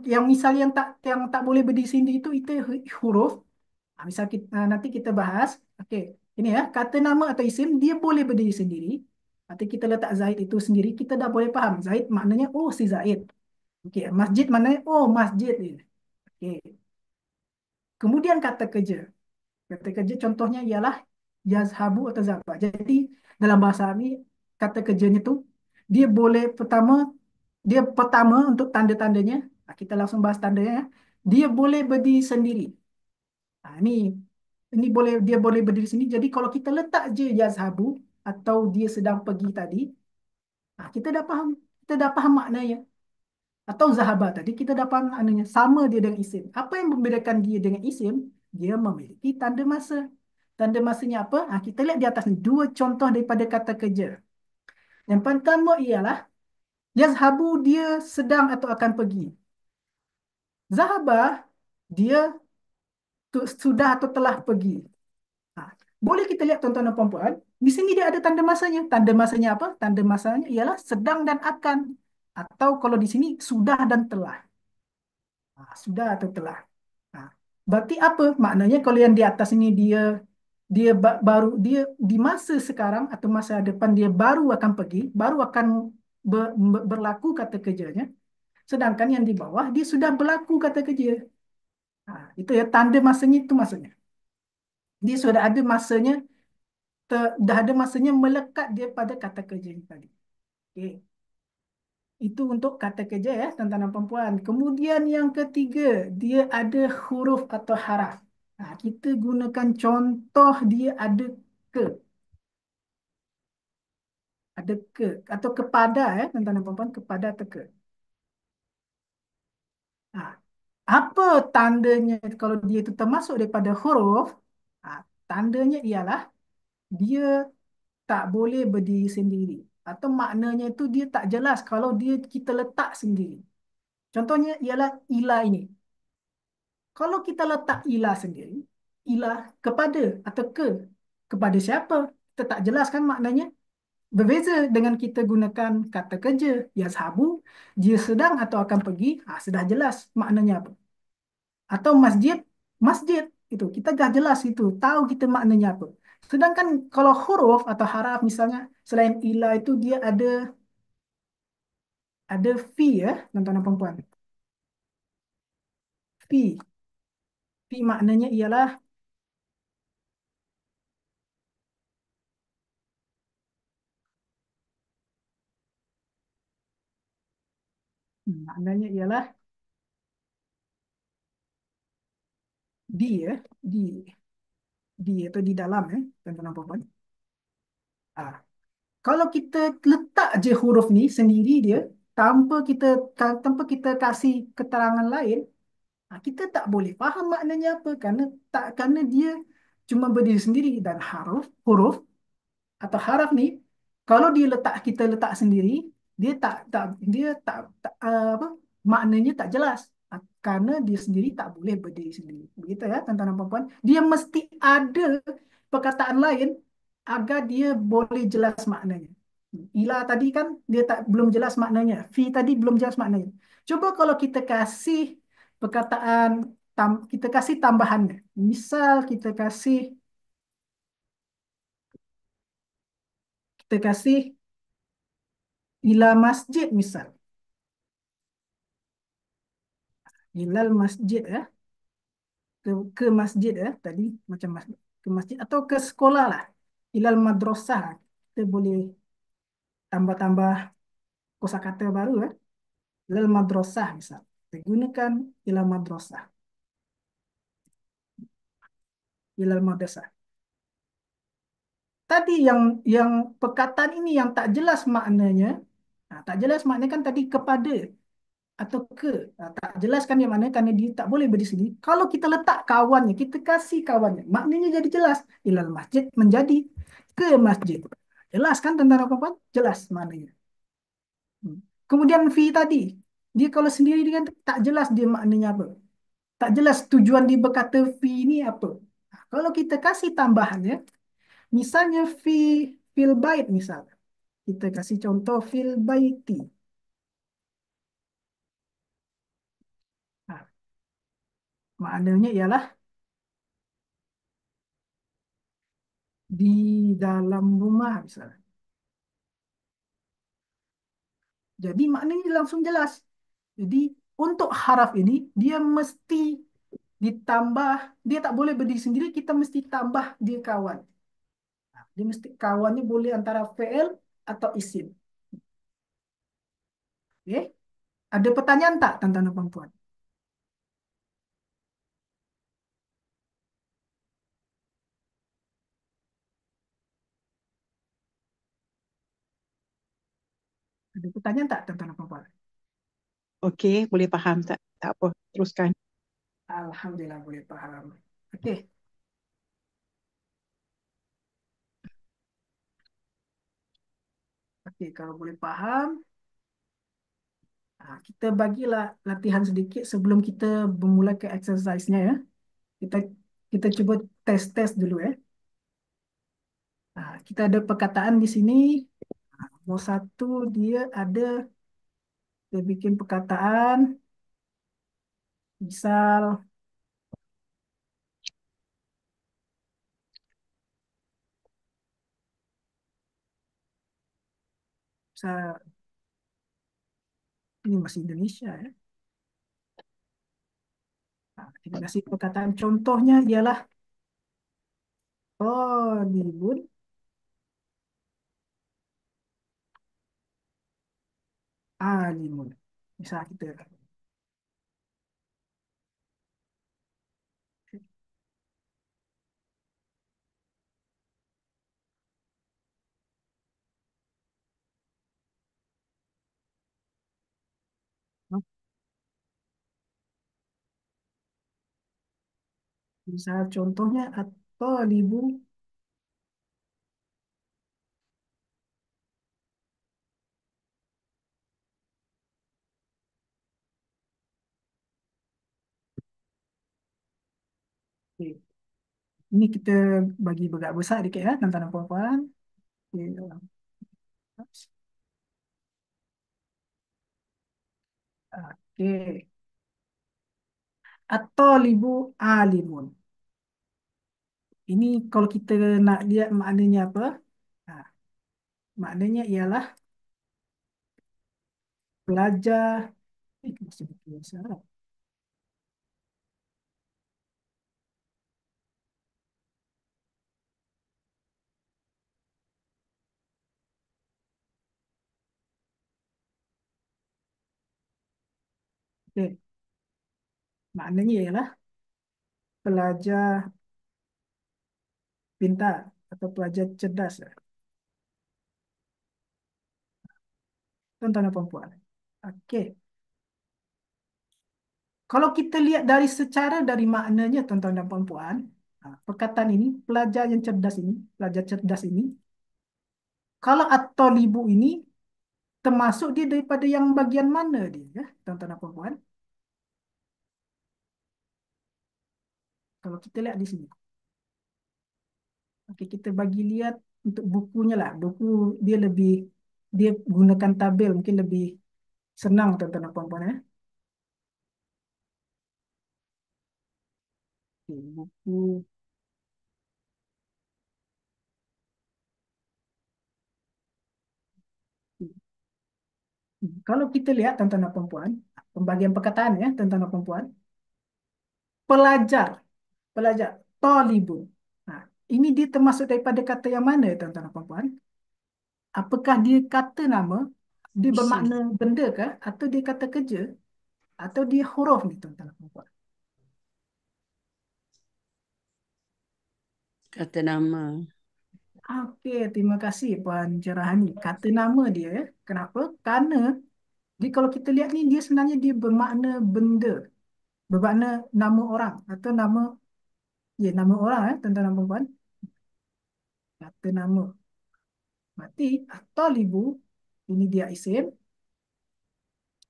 Yang misal yang tak boleh berdiri sendiri itu huruf. Misal nanti kita bahas. Okey, ini ya, kata nama atau isim dia boleh berdiri sendiri. Nanti kita letak Zaid itu sendiri, kita dah boleh faham. Zaid maknanya oh si Zaid. Okey, masjid maknanya oh masjid ni. Okey. Kemudian kata kerja. Kata kerja contohnya ialah yazhabu atau zahaba. Jadi dalam bahasa Arab ni kata kerjanya tu dia boleh pertama untuk tanda-tandanya. Kita langsung bahas tandanya ya. Dia boleh berdiri sendiri. Dia boleh berdiri sendiri. Jadi kalau kita letak je yazhabu atau dia sedang pergi tadi, kita dah faham. Kita dah faham maknanya. Atau zahaba tadi kita dah faham maknanya. Sama dia dengan isim. Apa yang membedakan dia dengan isim? Dia memiliki tanda masa. Tanda masanya apa? Kita lihat di atas ni. Dua contoh daripada kata kerja. Yang pertama ialah yazhabu, dia sedang atau akan pergi. Zahaba, dia sudah atau telah pergi. Ha. Boleh kita lihat, tuan-tuan dan puan-puan, di sini dia ada tanda masanya. Tanda masanya apa? Tanda masanya ialah sedang dan akan. Atau kalau di sini sudah dan telah. Sudah atau telah. Ha. Berarti apa? Maknanya kalau yang di atas ini dia baru, dia di masa sekarang atau masa depan dia baru akan pergi, baru akan berlaku kata kerjanya. Sedangkan yang di bawah dia sudah berlaku kata kerja. Itu ya, tanda masanya itu maksudnya. Dia sudah ada masanya, dah ada masanya melekat dia pada kata kerja ini tadi. Okey. Itu untuk kata kerja ya, tuan-tuan dan perempuan. Kemudian yang ketiga, dia ada huruf atau haraf. Kita gunakan contoh dia ada ke. Ada ke atau kepada ya, tuan-tuan dan perempuan, kepada atau ke. Ah, apa tandanya kalau dia itu termasuk daripada huruf? Tandanya ialah dia tak boleh berdiri sendiri. Atau maknanya itu dia tak jelas kalau dia kita letak sendiri. Contohnya ialah ilah ini. Kalau kita letak ilah sendiri, ilah kepada atau ke, kepada siapa? Kita tak jelaskan maknanya. Berbeza dengan kita gunakan kata kerja, yazhabu, dia sedang atau akan pergi, sudah jelas maknanya apa. Atau masjid, masjid, itu kita dah jelas itu, tahu kita maknanya apa. Sedangkan kalau huruf atau haraf misalnya, selain ilah itu dia ada fi ya, tuan-tuan dan perempuan. Fi, fi maknanya ialah maknanya ialah di ya, di atau di dalam ya, tuan-tuan dan perempuan. Ah, kalau kita letak je huruf ni sendiri dia tanpa kita kasih keterangan lain, kita tak boleh faham maknanya apa kerana dia cuma berdiri sendiri dan huruf atau haraf ni kalau kita letak sendiri dia apa maknanya tak jelas. Kerana dia sendiri tak boleh berdiri sendiri begitu ya tuan-tuan dan puan-puan, dia mesti ada perkataan lain agar dia boleh jelas maknanya. Ila tadi kan dia belum jelas maknanya, fi tadi belum jelas maknanya. Coba kalau kita kasih perkataan kita kasih tambahannya, misal kita kasih ila masjid misal. Ilal masjid ya. Ke masjid ya. Tadi macam masjid. Ke masjid atau ke sekolah lah. Ilal madrasah. Kita boleh tambah-tambah kosakata baru ya. Ilal madrasah misal. Kita gunakan ilal madrasah. Ilal madrasah. Tadi yang perkataan ini yang tak jelas maknanya. Tak jelas maknanya kan tadi kepada atau ke. Tak jelaskan yang mana kerana dia tak boleh berdiri sendiri. Kalau kita letak kawannya, kita kasih kawannya, maknanya jadi jelas. Ilal masjid menjadi ke masjid. Jelas kan tentang apa-apa? Jelas maknanya. Kemudian fi tadi, dia kalau sendiri dia kan tak jelas dia maknanya apa. Tak jelas tujuan dia berkata fi ini apa. Kalau kita kasih tambahannya, misalnya fil bait misal. Kita kasih contoh fil baiti. Nah, maknanya ialah di dalam rumah misalnya. Jadi maknanya langsung jelas. Jadi untuk haraf ini dia mesti ditambah, dia tak boleh berdiri sendiri, kita mesti tambah dia kawan. Dia mesti kawannya boleh antara fi'il atau isim. Okey? Ada pertanyaan tak tuan-tuan dan puan-puan? Ada pertanyaan tak tuan-tuan dan puan-puan? Okey, boleh faham tak? Tak apa, teruskan. Alhamdulillah boleh faham. Okey. Okey, kalau boleh faham, kita bagilah latihan sedikit sebelum kita bermula ke exercise-nya ya. Kita kita cuba test-test dulu ya. Kita ada perkataan di sini. Nombor satu dia ada, dia bikin perkataan, misal, misal ini masih Indonesia ya. Kita kasih perkataan contohnya ialah talibun alimun. Misal kita. Misal contohnya at-talibu. Okey. Ini kita bagi bergerak besar dikit ya, tuan-tuan dan puan-puan. Okey. Okey. At-talibu alimun. Ini kalau kita nak lihat maknanya apa? Ha, maknanya ialah pelajar. Masih bahasa Arab. Okey. Maknanya ialah pelajar pintar atau pelajar cerdas. Tuan-tuan dan puan-puan. Okey. Kalau kita lihat dari maknanya tuan-tuan dan puan-puan, perkataan ini, pelajar yang cerdas ini, pelajar cerdas ini, kalau at-talibu ini termasuk dia daripada yang bagian mana dia, ya, tuan-tuan dan puan-puan? Kalau kita lihat di sini. Okey, kita bagi lihat untuk bukunya lah. Buku dia gunakan tabel mungkin lebih senang tuan-tuan dan puan-puan ya. Okey, buku. Kalau kita lihat tuan-tuan dan puan-puan, pembagian perkataan ya tuan-tuan dan puan-puan, pelajar, pelajar, talibun. Nah, ini dia termasuk daripada kata yang mana tuan-tuan dan puan-puan? Apakah dia kata nama, dia Isim. bermakna benda kah, atau dia kata kerja, atau dia huruf ni tuan-tuan dan puan-puan? Kata nama. Okey, terima kasih Puan Cerahani. Kata nama dia, ya. Kenapa? Kerana kalau kita lihat ni, dia sebenarnya dia bermakna benda, bermakna nama orang atau nama orang tuan-tuan dan puan-puan. Kata nama. Berarti at-talibu ini dia isim,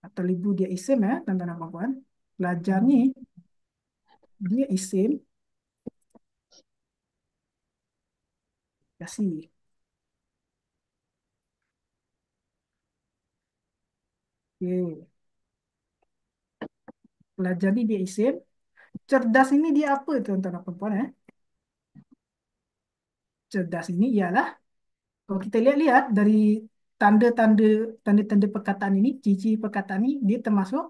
at-talibu dia isim ya, tuan-tuan dan puan-puan. Pelajar ni dia isim. Kasih. Okey. Pelajar ni dia isim. Cerdas ini dia apa tuan-tuan dan puan-puan ya? Cerdas ini ialah, kalau kita lihat-lihat dari tanda-tanda tanda-tanda perkataan ini, ciri-ciri perkataan ini, dia termasuk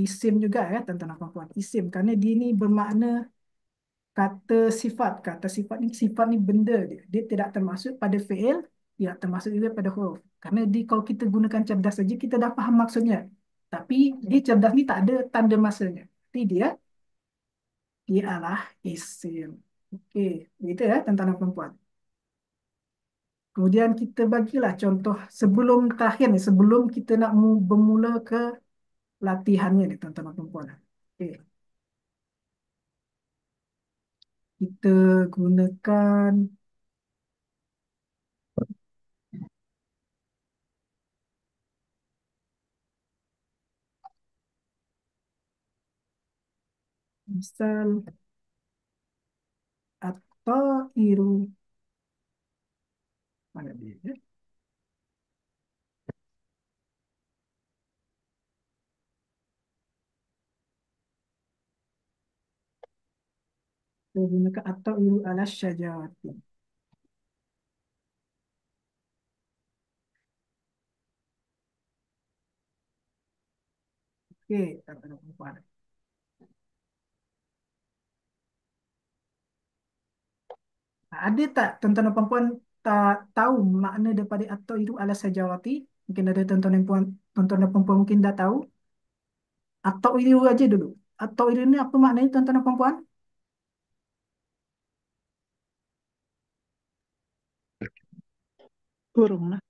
isim juga ya, tuan-tuan dan puan-puan. Isim kerana dia ni bermakna kata sifat. Kata sifat ni benda dia. Dia tidak termasuk pada fi'il, tidak termasuk juga pada huruf. Kerana kalau kita gunakan cerdas saja, kita dah faham maksudnya. Tapi dia cerdas ni tak ada tanda masanya. Jadi dia adalah isim. Okey, begitu ya, tuan-tuan dan puan-puan. Kemudian kita bagilah contoh sebelum terakhir ni, sebelum kita nak bermula ke latihannya ni, tuan-tuan dan puan. Okey. Kita gunakan misal atau iru. Mana dia? Ya? Kita gunakan atau iru ala syajarati. Okey, tuan-tuan dan puan. Ada tak tuan-tuan dan puan tak tahu makna daripada atau iru ala syajarati? Mungkin ada tonton dan perempuan mungkin dah tahu. Atau itu aja dulu. Atau ini apa maknanya tonton dan perempuan? Burung lah.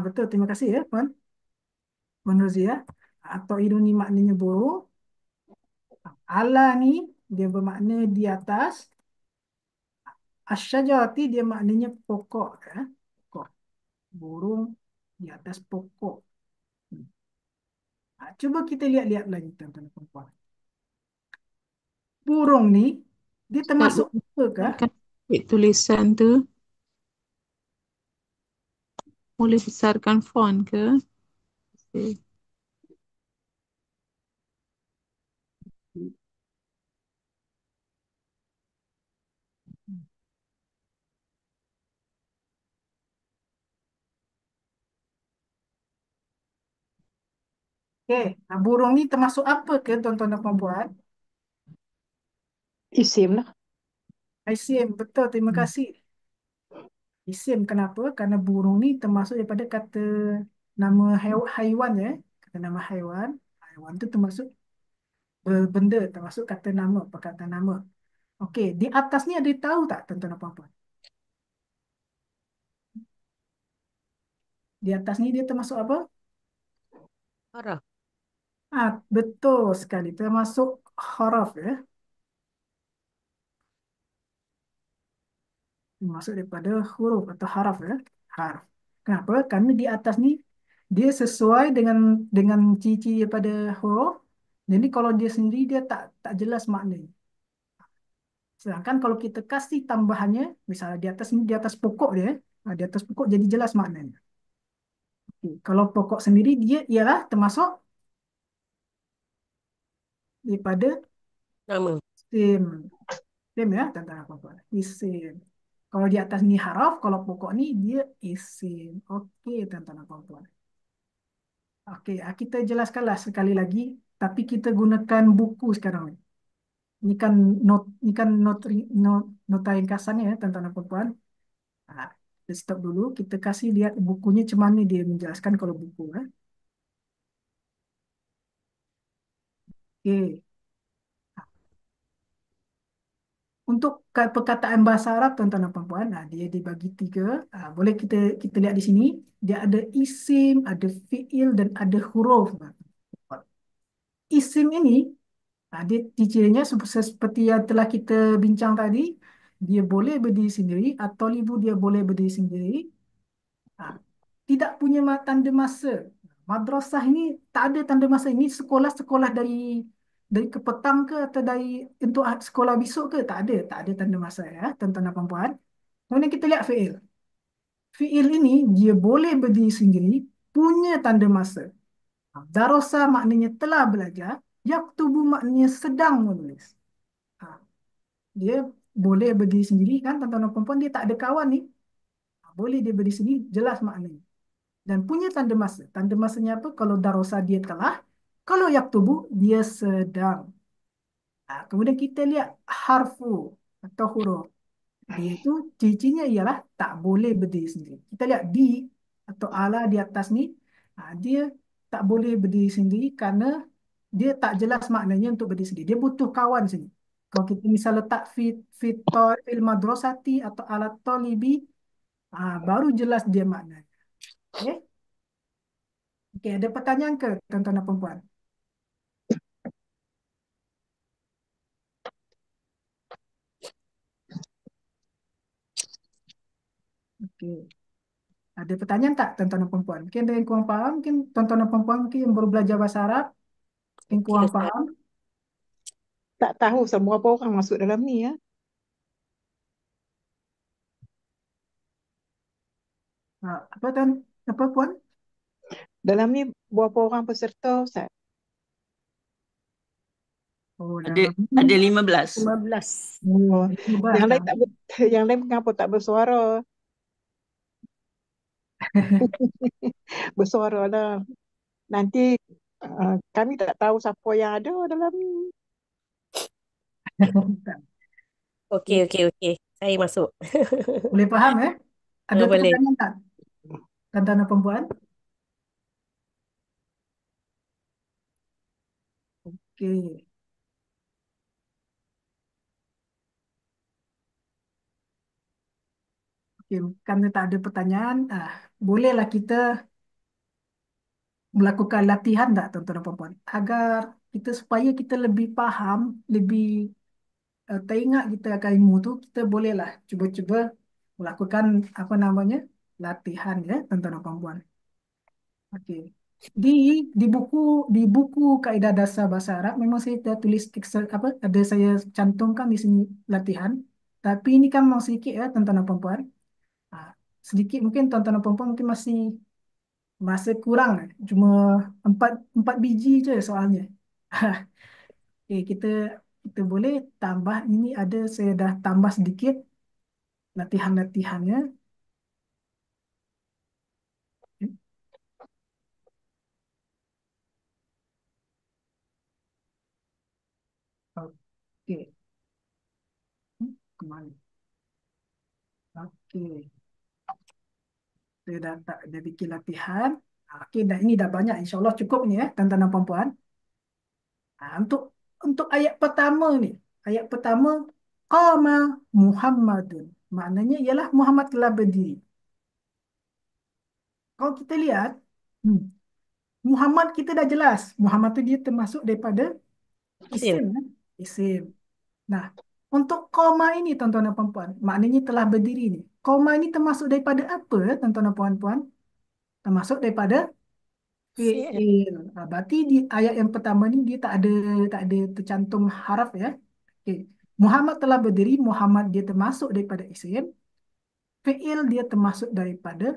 Betul. Terima kasih ya, Puan Rozia. Atau ini maknanya burung. Ala ni dia bermakna di atas. Asyajarati dia maknanya pokok. Ya. Pokok. Burung di atas pokok. Cuba kita lihat-lihat lagi tuan-tuan dan puan. Burung ni dia Ustaz, termasuk apakah? besarkan sikit tulisan tu. Boleh besarkan font ke? Okay. Okey, burung ni termasuk apa ke tuan-tuan dan puan? Isim lah. Isim, betul. Terima kasih. Isim kenapa? Karena burung ni termasuk daripada kata nama haiwan ya. Kata nama haiwan. Haiwan tu termasuk benda, termasuk kata nama, perkataan nama. Okey, di atas ni ada tahu tak tuan-tuan dan puan? Di atas ni dia termasuk apa? Arah. Betul sekali. Termasuk huruf ya. Masuk daripada huruf atau haraf ya. Harf. Kenapa? Karena di atas ni dia sesuai dengan ciri-ciri daripada huruf. Jadi kalau dia sendiri dia tak jelas maknanya. Sedangkan kalau kita kasih tambahannya, misalnya di atas ni di atas pokok dia, di atas pokok jadi jelas maknanya. Kalau pokok sendiri dia ialah termasuk daripada Nama. isim. Isim ya, tuan-tuan dan puan-puan. Isim. Kalau di atas ni haraf, kalau pokok ni dia isim. Okey, tuan-tuan dan puan-puan. Okey, kita jelaskanlah sekali lagi, tapi kita gunakan buku sekarang ni. Ini kan nota ringkasannya ya, tuan-tuan dan puan-puan. Kita stop dulu, kita kasih lihat bukunya macam mana dia menjelaskan kalau buku. Okey. Untuk perkataan bahasa Arab, tuan-tuan dan puan-puan, dia dibagi tiga. Boleh kita lihat di sini. Dia ada isim, ada fi'il, dan ada huruf. Isim ini, dia ciri-cirinya seperti yang telah kita bincang tadi. Dia boleh berdiri sendiri, atau ibu dia boleh berdiri sendiri. Tidak punya tanda masa. Madrasah ini tak ada tanda masa. Ini sekolah-sekolah dari ke petang ke atau dari untuk sekolah besok ke? Tak ada tanda masa ya, tuan-tuan dan puan-puan. Kemudian kita lihat fi'il. Fi'il ini dia boleh berdiri sendiri, punya tanda masa. Darasa maknanya telah belajar, yaktubu maknanya sedang menulis. Ha, Dia boleh berdiri sendiri kan, tuan-tuan dan puan-puan, dia tak ada kawan ni. Boleh dia berdiri sendiri, jelas maknanya. Dan punya tanda masa. Tanda masanya apa? Kalau darasa dia telah, kalau yaktubu dia sedang. Kemudian kita lihat harfu atau huruf. Dia itu ciri-cirinya ialah tak boleh berdiri sendiri. Kita lihat di atau ala di atas ni, dia tak boleh berdiri sendiri kerana dia tak jelas maknanya untuk berdiri sendiri. Dia butuh kawan sini. Kalau kita misal letak fil madrasati atau ala talibi, baru jelas dia maknanya. Okay? Okey, ada pertanyaan ke tuan-tuan dan puan-puan? Okey. Ada pertanyaan tak tuan-tuan dan puan-puan? Mungkin ada yang kurang faham, mungkin tuan-tuan dan puan-puan mungkin yang baru belajar bahasa Arab, mungkin kurang Ustaz. faham. Tak tahu semua apa orang masuk dalam ni ya. Apa tuan? Apa puan? Dalam ni berapa orang peserta Ustaz? Oh, Ada dalam ni ada 15. 15. Oh, 15 yang lain dah. tak yang lain mengapa tak bersuara? Bersuara lah. Nanti kami tak tahu siapa yang ada dalam ni. Okey. Saya masuk. Boleh faham Ada Boleh. pertanyaan tak tuan-tuan dan puan-puan? Oke. Oke, karena tak ada pertanyaan, bolehlah kita melakukan latihan tak tuan-tuan dan puan-puan agar kita supaya kita lebih faham, lebih teringat kita akan ilmu tu, kita bolehlah cuba-cuba melakukan apa namanya latihan ya tuan-tuan dan puan-puan. Okey. Di di buku Kaedah Dasar Bahasa Arab memang saya dah tulis apa ada saya cantumkan di sini latihan. Tapi ini kan memang sedikit ya tuan-tuan dan puan-puan. Ah, sedikit mungkin tuan-tuan dan puan-puan mungkin masih masa kurang cuma empat empat biji je soalnya. Okey, kita kita boleh tambah ini ada saya dah tambah sedikit latihan-latihannya. Okey. Kemana? Okey. Saya dah tak dia bikin latihan. Okey, dah ini dah banyak. InsyaAllah cukup ni ya, tuan-tuan dan puan-puan. Untuk ayat pertama ni, ayat pertama qama Muhammadun. Maknanya ialah Muhammad telah berdiri. Kalau kita lihat, hmm, Muhammad kita dah jelas. Muhammad tu dia termasuk daripada Isim. isim, kan? Isim. Nah, untuk koma ini tuan-tuan dan puan-puan, maknanya telah berdiri ni. Koma ini termasuk daripada apa, tuan-tuan dan puan-puan? Termasuk daripada Fi'il. fi'il. Berarti di ayat yang pertama ni dia tak ada tercantum haraf ya. Okey. Muhammad telah berdiri, Muhammad dia termasuk daripada isim. Fi'il dia termasuk daripada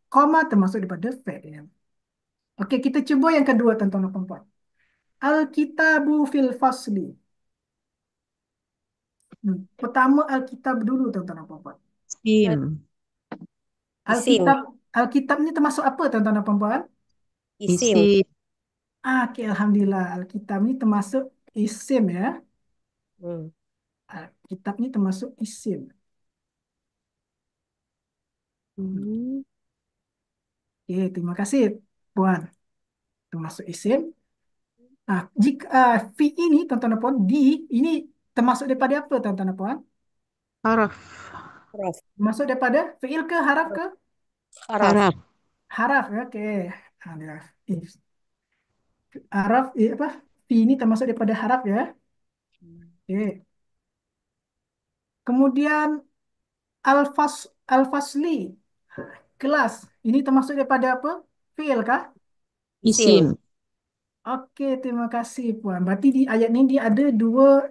koma termasuk daripada fi'il. Okey, kita cuba yang kedua tuan-tuan dan puan-puan. Al-kitabu fil fasli. Pertama Alkitab dulu tuan-tuan dan puan-puan. Isim. Isim. Alkitab ni termasuk apa tuan-tuan dan puan-puan? Isim. Isim. Okey, Alhamdulillah. Alkitab ni termasuk isim ya. Hmm. Alkitab ni termasuk isim. Hmm. Okey, terima kasih Puan. Termasuk isim. Jika fi ini tuan-tuan dan puan, di ini termasuk daripada apa tuan-tuan dan puan? Haraf. Haraf. Termasuk daripada fi'il ke haraf ke? Haraf. Haraf. Haraf ya. Okey. Alhamdulillah. Haraf apa? Fi ini termasuk daripada haraf ya. Okey. Kemudian al-fasli kelas. Ini termasuk daripada apa? Fi'il kah? Isim. Isim. Okey, terima kasih Puan. Berarti di ayat ni dia ada dua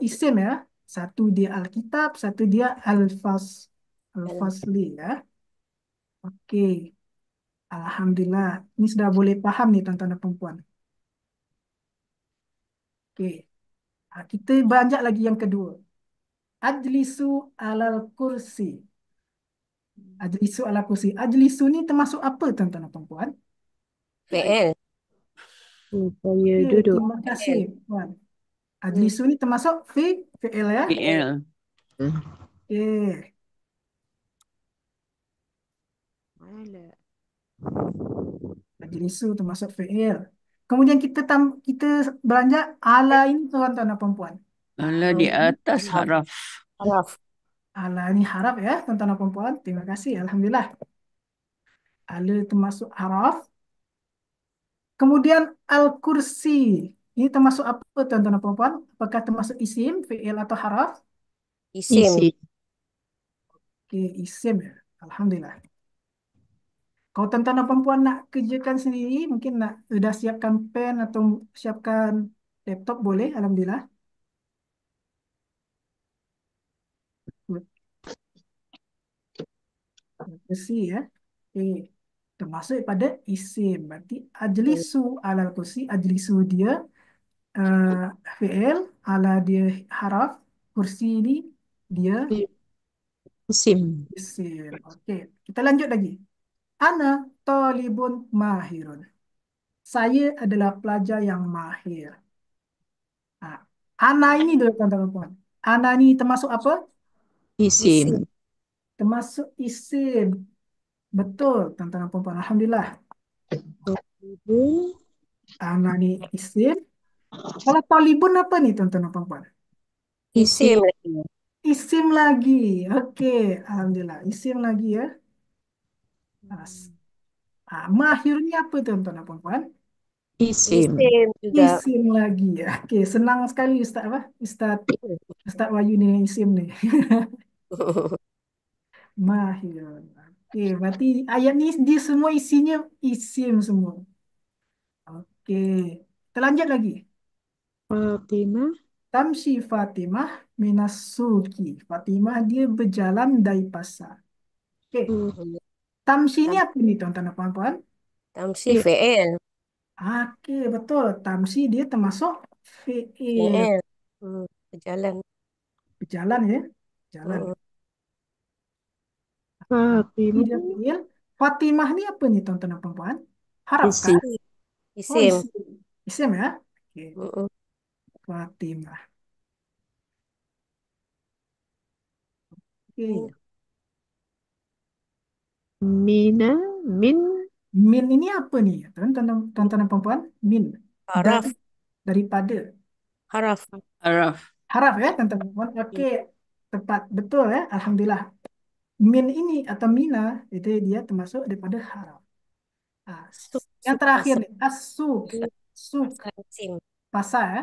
isim ya. Satu dia Alkitab, satu dia Al-Fasli ya. Okey. Alhamdulillah. Ini sudah boleh faham nih tuan-tuan dan puan. Okey. Kita beranjak lagi yang kedua. Ajlisu alal kursi. Ajlisu alal kursi. Ajlisu ni termasuk apa tuan-tuan dan puan? Fi'il. Supaya Okey, duduk. terima kasih Puan. Hmm. Ajlisu ni termasuk fi'il ya. fi'il. Okey. Ala. Majlisu termasuk fi'il. Kemudian kita beranjak ala ini tuan-tuan dan puan. Ala di atas haraf. Haraf. Ala ini haraf ya tuan-tuan dan puan. Terima kasih. Alhamdulillah. Ala termasuk haraf. Kemudian al-kursi. Ini termasuk apa tuan-tuan dan puan? Apakah termasuk isim, fi'il atau haraf? Isim. Isim. Okey, isim ya. Alhamdulillah. Kalau tuan-tuan dan puan nak kerjakan sendiri, mungkin nak sudah siapkan pen atau siapkan laptop boleh. Alhamdulillah. Kursi ya. Okay. Termasuk pada isim. Berarti ajlisu alal kursi. Ajlisu dia fi'il. Ala dia haraf. Kursi ini dia Isim. isim. Okey. Kita lanjut lagi. Ana talibun mahirun. Saya adalah pelajar yang mahir. Ana ini dulu tuan-tuan. Ana ini termasuk apa? Isim. Termasuk isim. Betul tuan-tuan dan puan. Alhamdulillah. Ibu. Ana ini isim. Kalau talibun apa nih tuan-tuan dan puan-puan? Isim Isim. lagi. Isim lagi. Oke, alhamdulillah. Isim lagi ya. As- mahir ini apa tuan-tuan dan puan-puan? Isim. Isim juga. Isim lagi ya. Oke, senang sekali Ustaz apa? Ustaz Wahyu nih isim nih. Mahir. Oke, berarti ayat ini dia semua isinya isim semua. Oke, kita lanjut lagi. Fatimah. Tamshi Fatimah minas suki. Fatimah dia berjalan dari pasar. Oke, tamshi ini Tam- apa nih tuan-tuan dan puan-puan? Tamsi Fi'il. fi'il. Oke, betul. Tamshi dia termasuk fi'il. Fi'il. Berjalan. Berjalan ya. Jalan. Hmm, Tamshi dia Fatimah. fi'il. Fatimah ini apa nih tuan-tuan dan puan-puan? Harap kah? Isim. Oh, Isim. isim. Isim ya. Oke, Hmm, Fatimah. Min. Oke. Mina. Min. Min ini apa nih? Tuan-tuan dan puan-puan? Min. Dari, Haraf. daripada. Haraf. Araf. Harap ya, teman-teman. Oke, tepat. Betul ya. Alhamdulillah. Min ini atau mina, itu dia termasuk daripada harap. Ah, Suk. yang Suk terakhir pasar. nih, asuk. Suk, Pasar isim. pasar ya.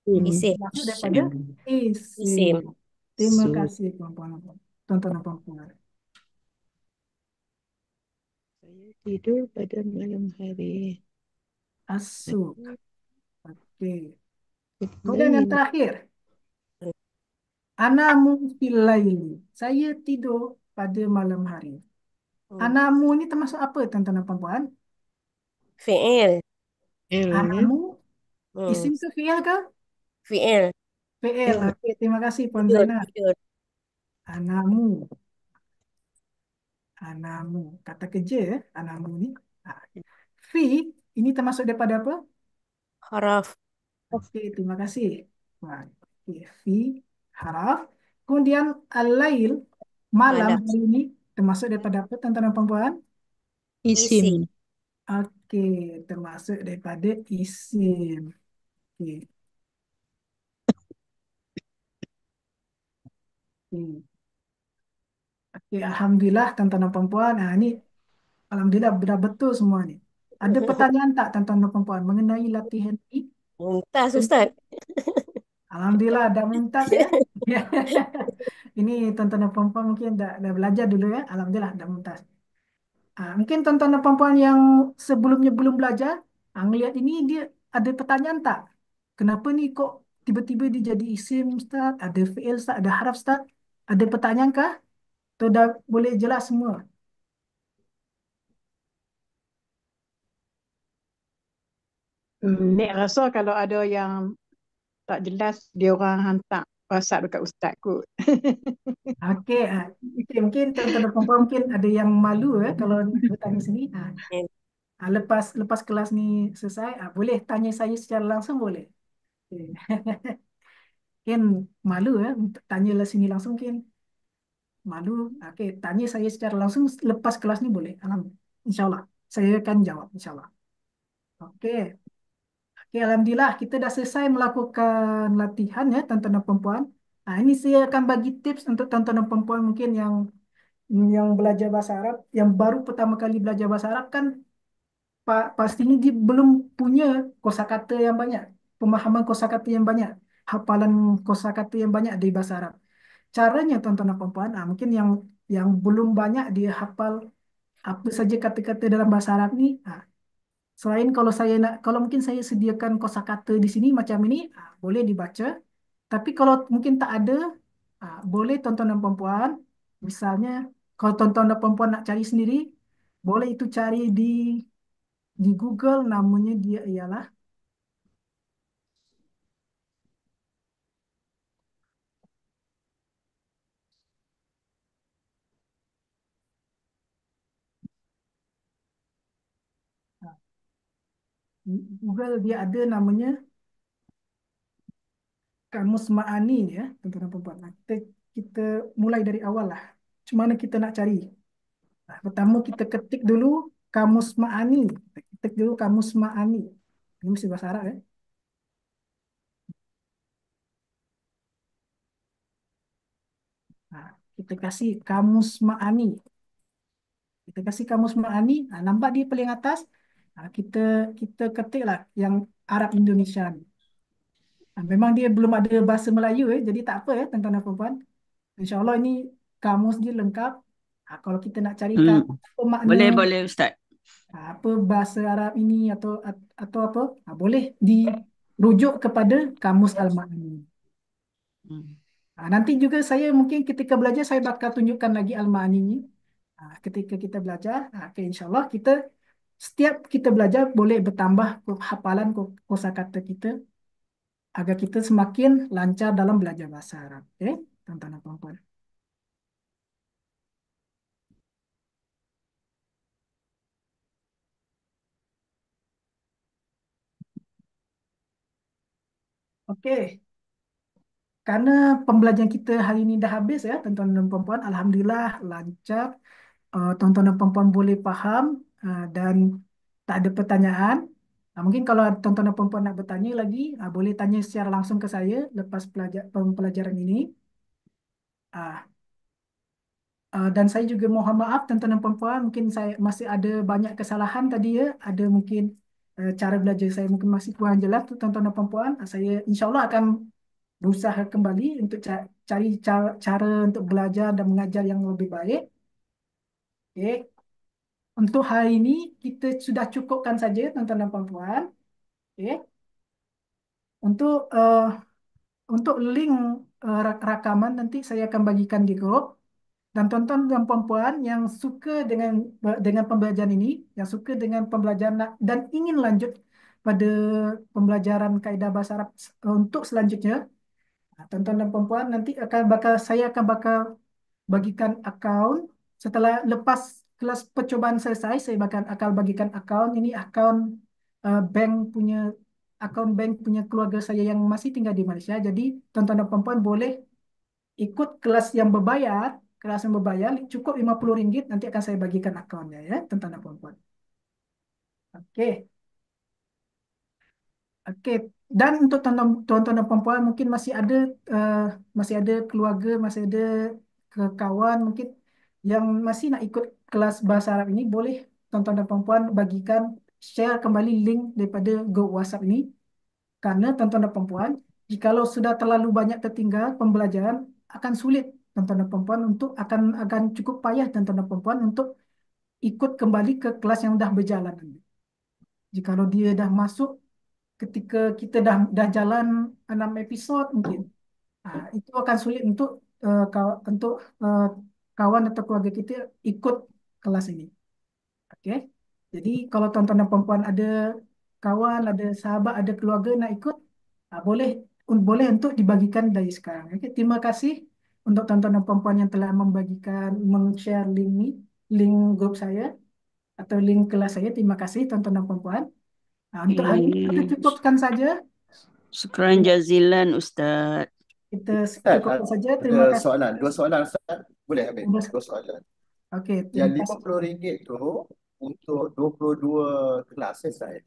Isim. Isim. Termasuk daripada Isim. isim. Isim. Terima Su. kasih, puan-puan. Tonton dan puan. Saya tidur pada malam hari. Asuk. Oke. Kemudian yang Lain. terakhir, anamu fil laili. Saya tidur pada malam hari. Hmm, Anamu ini termasuk apa, tuan-tuan dan puan? Fi'il. L. Anamu, Hmm, isim ke fi'il ke? Fi'il. PL. L. Oke, terima kasih Puan Tidur. Zainal. Tidur. Anamu, anamu. Kata kerja ya, anamu ini. Ah, fi, ini termasuk daripada apa? Haraf. Oke, terima kasih. Puan. Oke, fi, haraf. Kemudian al-lail, malam Malam. hari ini, termasuk daripada apa, tuan-tuan dan puan? Isi. Isim. Oke, termasuk daripada isim. Oke, oke. Oke, Alhamdulillah, tuan-tuan dan puan. Nah, ini Alhamdulillah, sudah betul semua nih. Ada pertanyaan tak, tuan-tuan dan puan, mengenai latihan ini? Mumtaz Ustaz. Alhamdulillah ada mumtaz ya. Ini tuan-tuan dan puan mungkin dah belajar dulu ya. Alhamdulillah ada mumtaz. Mungkin tuan-tuan dan puan yang sebelumnya belum belajar, ngelihat ini dia ada pertanyaan tak? Kenapa nih kok tiba-tiba dia jadi isim Ustaz? Ada fi'il Ustaz? Ada haraf Ustaz? Ada pertanyaan kah? Atau dah boleh jelas semua? Nek rasa kalau ada yang tak jelas, dia orang hantar WhatsApp dekat Ustaz kot. Okey, mungkin tuan-tuan dan puan mungkin ada yang malu kalau bertanya sini. Lepas lepas kelas ni selesai, boleh tanya saya secara langsung boleh. Okay. Mungkin malu untuk tanya lah sini langsung mungkin malu. Okey, tanya saya secara langsung lepas kelas ni boleh. InsyaAllah saya akan jawab insyaAllah. Okey. Okey, Alhamdulillah kita dah selesai melakukan latihan ya tuan-tuan dan puan. Ini saya akan bagi tips untuk tuan-tuan dan puan mungkin yang belajar bahasa Arab, yang baru pertama kali belajar bahasa Arab kan pastinya dia belum punya kosakata yang banyak, pemahaman kosakata yang banyak, hafalan kosakata yang banyak di bahasa Arab. Caranya tuan-tuan dan puan, mungkin yang belum banyak dia hafal apa saja kata-kata dalam bahasa Arab ni. Selain kalau mungkin saya sediakan kosakata di sini macam ini, boleh dibaca. Tapi kalau mungkin tak ada, boleh tuan-tuan dan puan, misalnya kalau tuan-tuan dan puan nak cari sendiri, boleh itu cari di Google, namanya dia ialah Google, dia ada namanya Kamus Ma'ani ni ya, tuan-tuan dan puan. Kita mulai dari awal lah. Macam mana kita nak cari? Pertama kita ketik dulu Kamus Ma'ani. Kita ketik dulu Kamus Ma'ani. Ini mesti bahasa Arab ya. kita kasih kamus Ma'ani. Kita kasih kamus Ma'ani, nampak di paling atas, kita kita ketiklah yang Arab Indonesia ni. Memang dia belum ada bahasa Melayu, jadi tak apa tuan-tuan dan puan-puan. InsyaAllah ini kamus dia lengkap. Kalau kita nak carikan apa makna, Boleh Ustaz. apa bahasa Arab ini atau apa, boleh dirujuk kepada kamus Al-Ma'ani. Nanti juga saya mungkin ketika belajar saya bakal tunjukkan lagi Al-Ma'ani ini. Ketika kita belajar, insyaAllah kita setiap kita belajar boleh bertambah hafalan kosakata kita agar kita semakin lancar dalam belajar bahasa Arab. Okay, tuan-tuan dan puan-puan. Okey. Karena pembelajaran kita hari ini dah habis ya, tuan-tuan dan puan-puan. Alhamdulillah lancar. Tuan-tuan dan puan-puan boleh faham dan tak ada pertanyaan. Mungkin kalau tuan-tuan dan puan-puan nak bertanya lagi, boleh tanya secara langsung ke saya lepas pelajaran ini. Dan saya juga mohon maaf tuan-tuan dan puan-puan, mungkin saya masih ada banyak kesalahan tadi ya. Ada mungkin cara belajar saya mungkin masih kurang jelas tuan-tuan dan puan-puan. Saya insyaAllah akan berusaha kembali untuk cari cara untuk belajar dan mengajar yang lebih baik. Okay. Untuk hari ini kita sudah cukupkan saja tuan-tuan dan puan-puan. Okay. Untuk link rakaman nanti saya akan bagikan di grup. Dan tuan-tuan dan puan-puan yang suka dengan pembelajaran ini, yang suka dengan pembelajaran dan ingin lanjut pada pembelajaran kaedah bahasa Arab untuk selanjutnya, tuan-tuan dan puan-puan nanti saya akan bakal bagikan akaun setelah lepas kelas percubaan selesai. Saya akan bagikan akaun ini, akaun bank punya keluarga saya yang masih tinggal di Malaysia. Jadi tuan-tuan dan puan-puan boleh ikut kelas yang berbayar. Kelas yang berbayar cukup RM50, nanti akan saya bagikan akaunnya ya tuan-tuan dan puan-puan. Okey. Okey, dan untuk tuan-tuan dan puan-puan mungkin masih ada keluarga, masih ada kawan mungkin yang masih nak ikut kelas bahasa Arab ini, boleh tuan-tuan dan puan-puan bagikan, share kembali link daripada grup WhatsApp ini. Karena tuan-tuan dan puan-puan, jikalau sudah terlalu banyak tertinggal pembelajaran, akan sulit tuan-tuan dan puan-puan akan cukup payah tuan-tuan dan puan-puan untuk ikut kembali ke kelas yang dah berjalan. Jikalau dia dah masuk ketika kita dah jalan 6 episod mungkin, itu akan sulit untuk kawan atau keluarga kita ikut kelas ini. Okey. Jadi kalau tuan-tuan dan puan-puan ada kawan, ada sahabat, ada keluarga nak ikut, boleh untuk dibagikan dari sekarang. Okey. Terima kasih untuk tuan-tuan dan puan-puan yang telah meng-share link ni, link grup saya atau link kelas saya. Terima kasih tuan-tuan dan puan-puan. Untuk hari ini kita cukupkan saja. Syukran jazilan Ustaz. Kita Ustaz, cukupkan saja. Terima kasih. dua soalan Ustaz. Boleh habis? Dua soalan. Okey, Yang terima kasih. RM50 tu untuk 22 kelas saya.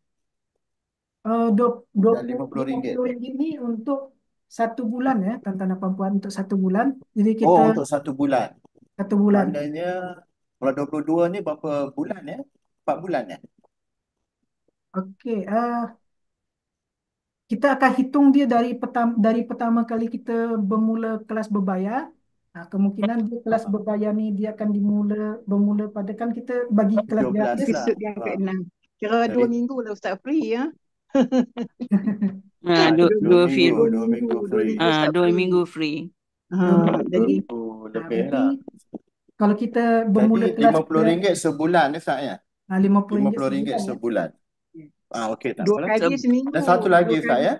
Yang RM50 RM50 ni untuk 1 bulan ya, tuan-tuan dan puan-puan, untuk 1 bulan. Jadi kita untuk 1 bulan. 1 bulan. Maknanya kalau 22 ni berapa bulan ya? 4 bulan ya? Okey, kita akan hitung dia dari pertama kali kita bermula kelas berbayar. Kemungkinan dia kelas berbayar ni dia akan bermula pada, kan kita bagi kelas 12 gratis. lah. Episod yang ke-6. Kira 2 minggu lah Ustaz free ya. Dua minggu. 2 minggu free. 2 minggu free. Jadi Lebih mungkin lah. kalau kita bermula Jadi kelas RM50 sebulan ni Ustaz ya? RM50 RM50 sebulan. Okey, tak 2 apalah. kali seminggu. Dan satu lagi Ustaz ya?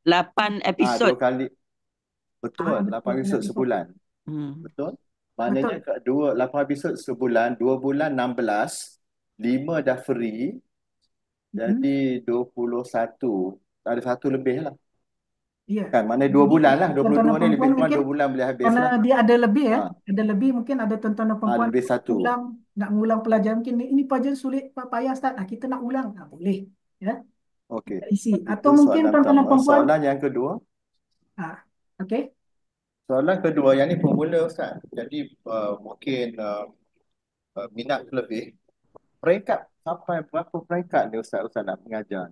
8 episod. 2 kali. Betul, 8 episod sebulan. Betul? Maknanya 8 episod sebulan, 2 bulan 16, 5 dah free. Jadi 21. Ada 1 lebih lah. Ya. Kan, maknanya 2 bulan lah. 22 Tuan-tuan dan ni lebih puan-puan kurang mungkin 2 bulan boleh habis karena lah. dia ada lebih ya. Ada lebih, mungkin ada tuan-tuan dan puan-puan Lebih 1. nak mengulang pelajaran, mungkin ini pelajaran sulit, payah Ustaz. Kita nak ulang. Boleh ya. Okey. Isi. Itu Atau mungkin soalan tuan-tuan dan pertama. puan-puan. Soalan yang kedua. Okey. Soalan kedua yang ni pemula Ustaz. Jadi mungkin minat lebih. Peringkat sampai berapa peringkat ni Ustaz nak mengajar?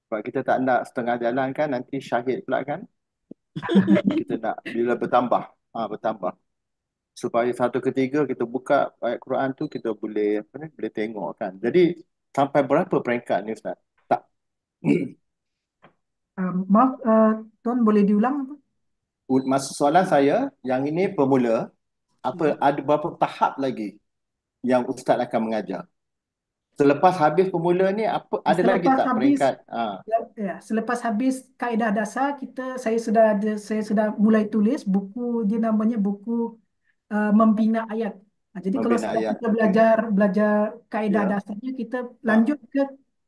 Sebab kita tak nak setengah jalan kan nanti syahid pula kan. Kita nak bila bertambah. Bertambah. Supaya satu ketiga kita buka ayat Quran tu kita boleh apa ni, boleh tengok kan. Jadi sampai berapa peringkat ni Ustaz? Tak. Maaf, Tuan boleh diulang? Maksud soalan saya yang ini pemula, ada berapa tahap lagi yang Ustaz akan mengajar? Selepas habis pemula ni ada lagi Selepas tak habis peringkat? selepas habis kaedah dasar saya sudah mulai tulis buku, dia namanya buku membina ayat. Jadi kalau Membina setelah ayat. kita belajar kaedah Ya. dasarnya, kita lanjut ke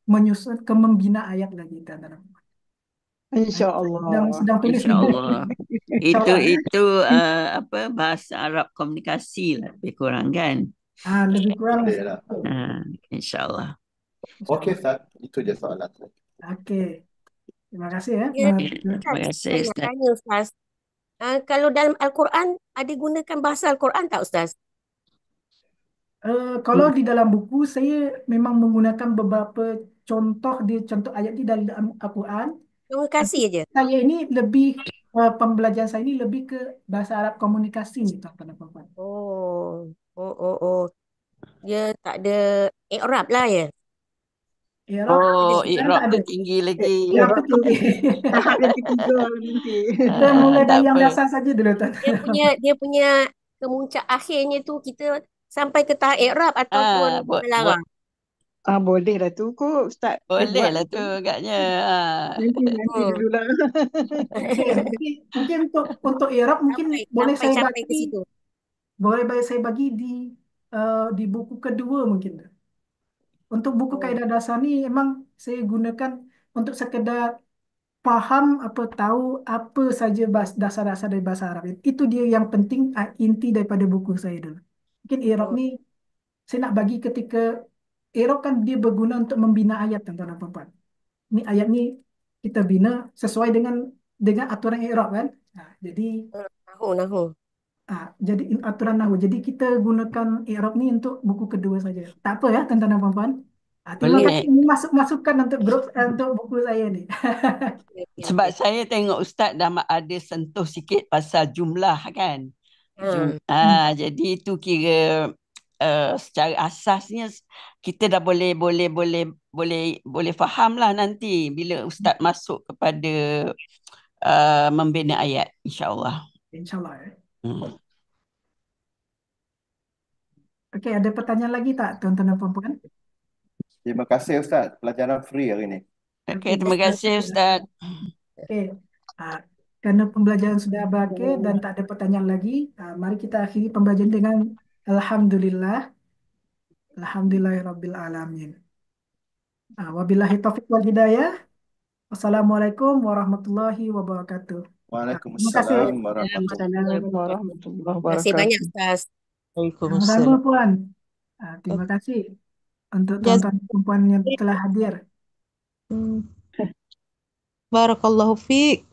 menyusun ke membina ayat lagi, tuan-tuan. InsyaAllah. Sedang tulis ni. InsyaAllah. InsyaAllah, Itu apa bahasa Arab komunikasi lah lebih kurang kan. lebih kurang Boleh lah. seperti itu. InsyaAllah. Okey Ustaz, itu je soalan saya. Okey. Terima kasih ya. Ya, Terima kasih saya nak Ustaz. tanya Ustaz. Kalau dalam Al-Quran ada gunakan bahasa Al-Quran tak Ustaz? Kalau di dalam buku saya memang menggunakan beberapa contoh ayat di dalam Al-Quran. Komunikasi Tapi aja. saya ini lebih pembelajaran saya ini lebih ke bahasa Arab komunikasi nih, tuan-tuan dan puan-puan. Oh. Dia tak ada i'rab lah ya. I'rab Oh, sekarang tak i'rab ada. tu tinggi lagi. I'rab tu tinggi. Tahap yang ketiga nanti. Kita mulai Tak dari yang apa. dasar saja dulu, tuan. Dia punya kemuncak akhirnya tu kita sampai ke tahap i'rab ataupun melarang. Boleh lah tu kot Ustaz. Boleh lah tu agaknya. Nanti dululah. Mungkin untuk i'rab mungkin boleh saya Sampai ke bagi situ. di buku kedua mungkin. Untuk buku kaedah dasar ni memang saya gunakan untuk sekedar faham tahu apa saja dasar-dasar dari bahasa Arab. Itu dia yang penting, inti daripada buku saya dulu. Mungkin i'rab ni saya nak bagi ketika i'rab kan dia berguna untuk membina ayat, tuan-tuan dan puan-puan. Ini ayat ni kita bina sesuai dengan aturan i'rab kan. Jadi Nahu. jadi aturan nahwu. Jadi kita gunakan i'rab ni untuk buku kedua saja. Tak apa ya, tuan-tuan dan puan-puan. Terima Boleh. kasih, ini masukan untuk grup untuk buku saya ni. Sebab saya tengok Ustaz dah ada sentuh sikit pasal jumlah kan. Jadi itu kira secara asasnya kita dah boleh faham lah nanti bila Ustaz masuk kepada membina ayat, insyaAllah. InsyaAllah ya. Okey, ada pertanyaan lagi tak, tuan-tuan dan puan-puan? Terima kasih Ustaz, pelajaran free hari ini. Okey, terima kasih Ustaz. Okey, kerana pembelajaran sudah berakhir dan tak ada pertanyaan lagi, mari kita akhiri pembelajaran dengan Alhamdulillah. Alhamdulillahirabbil alamin. Wabillahi taufiq wal hidayah. Wassalamualaikum warahmatullahi wabarakatuh. Terima kasih. Waalaikumsalam warahmatullahi Warahmatullahi Terima kasih banyak Ustaz. Sama-sama puan. Terima kasih untuk tuan-tuan dan puan yang telah hadir. Barakallahu fiik.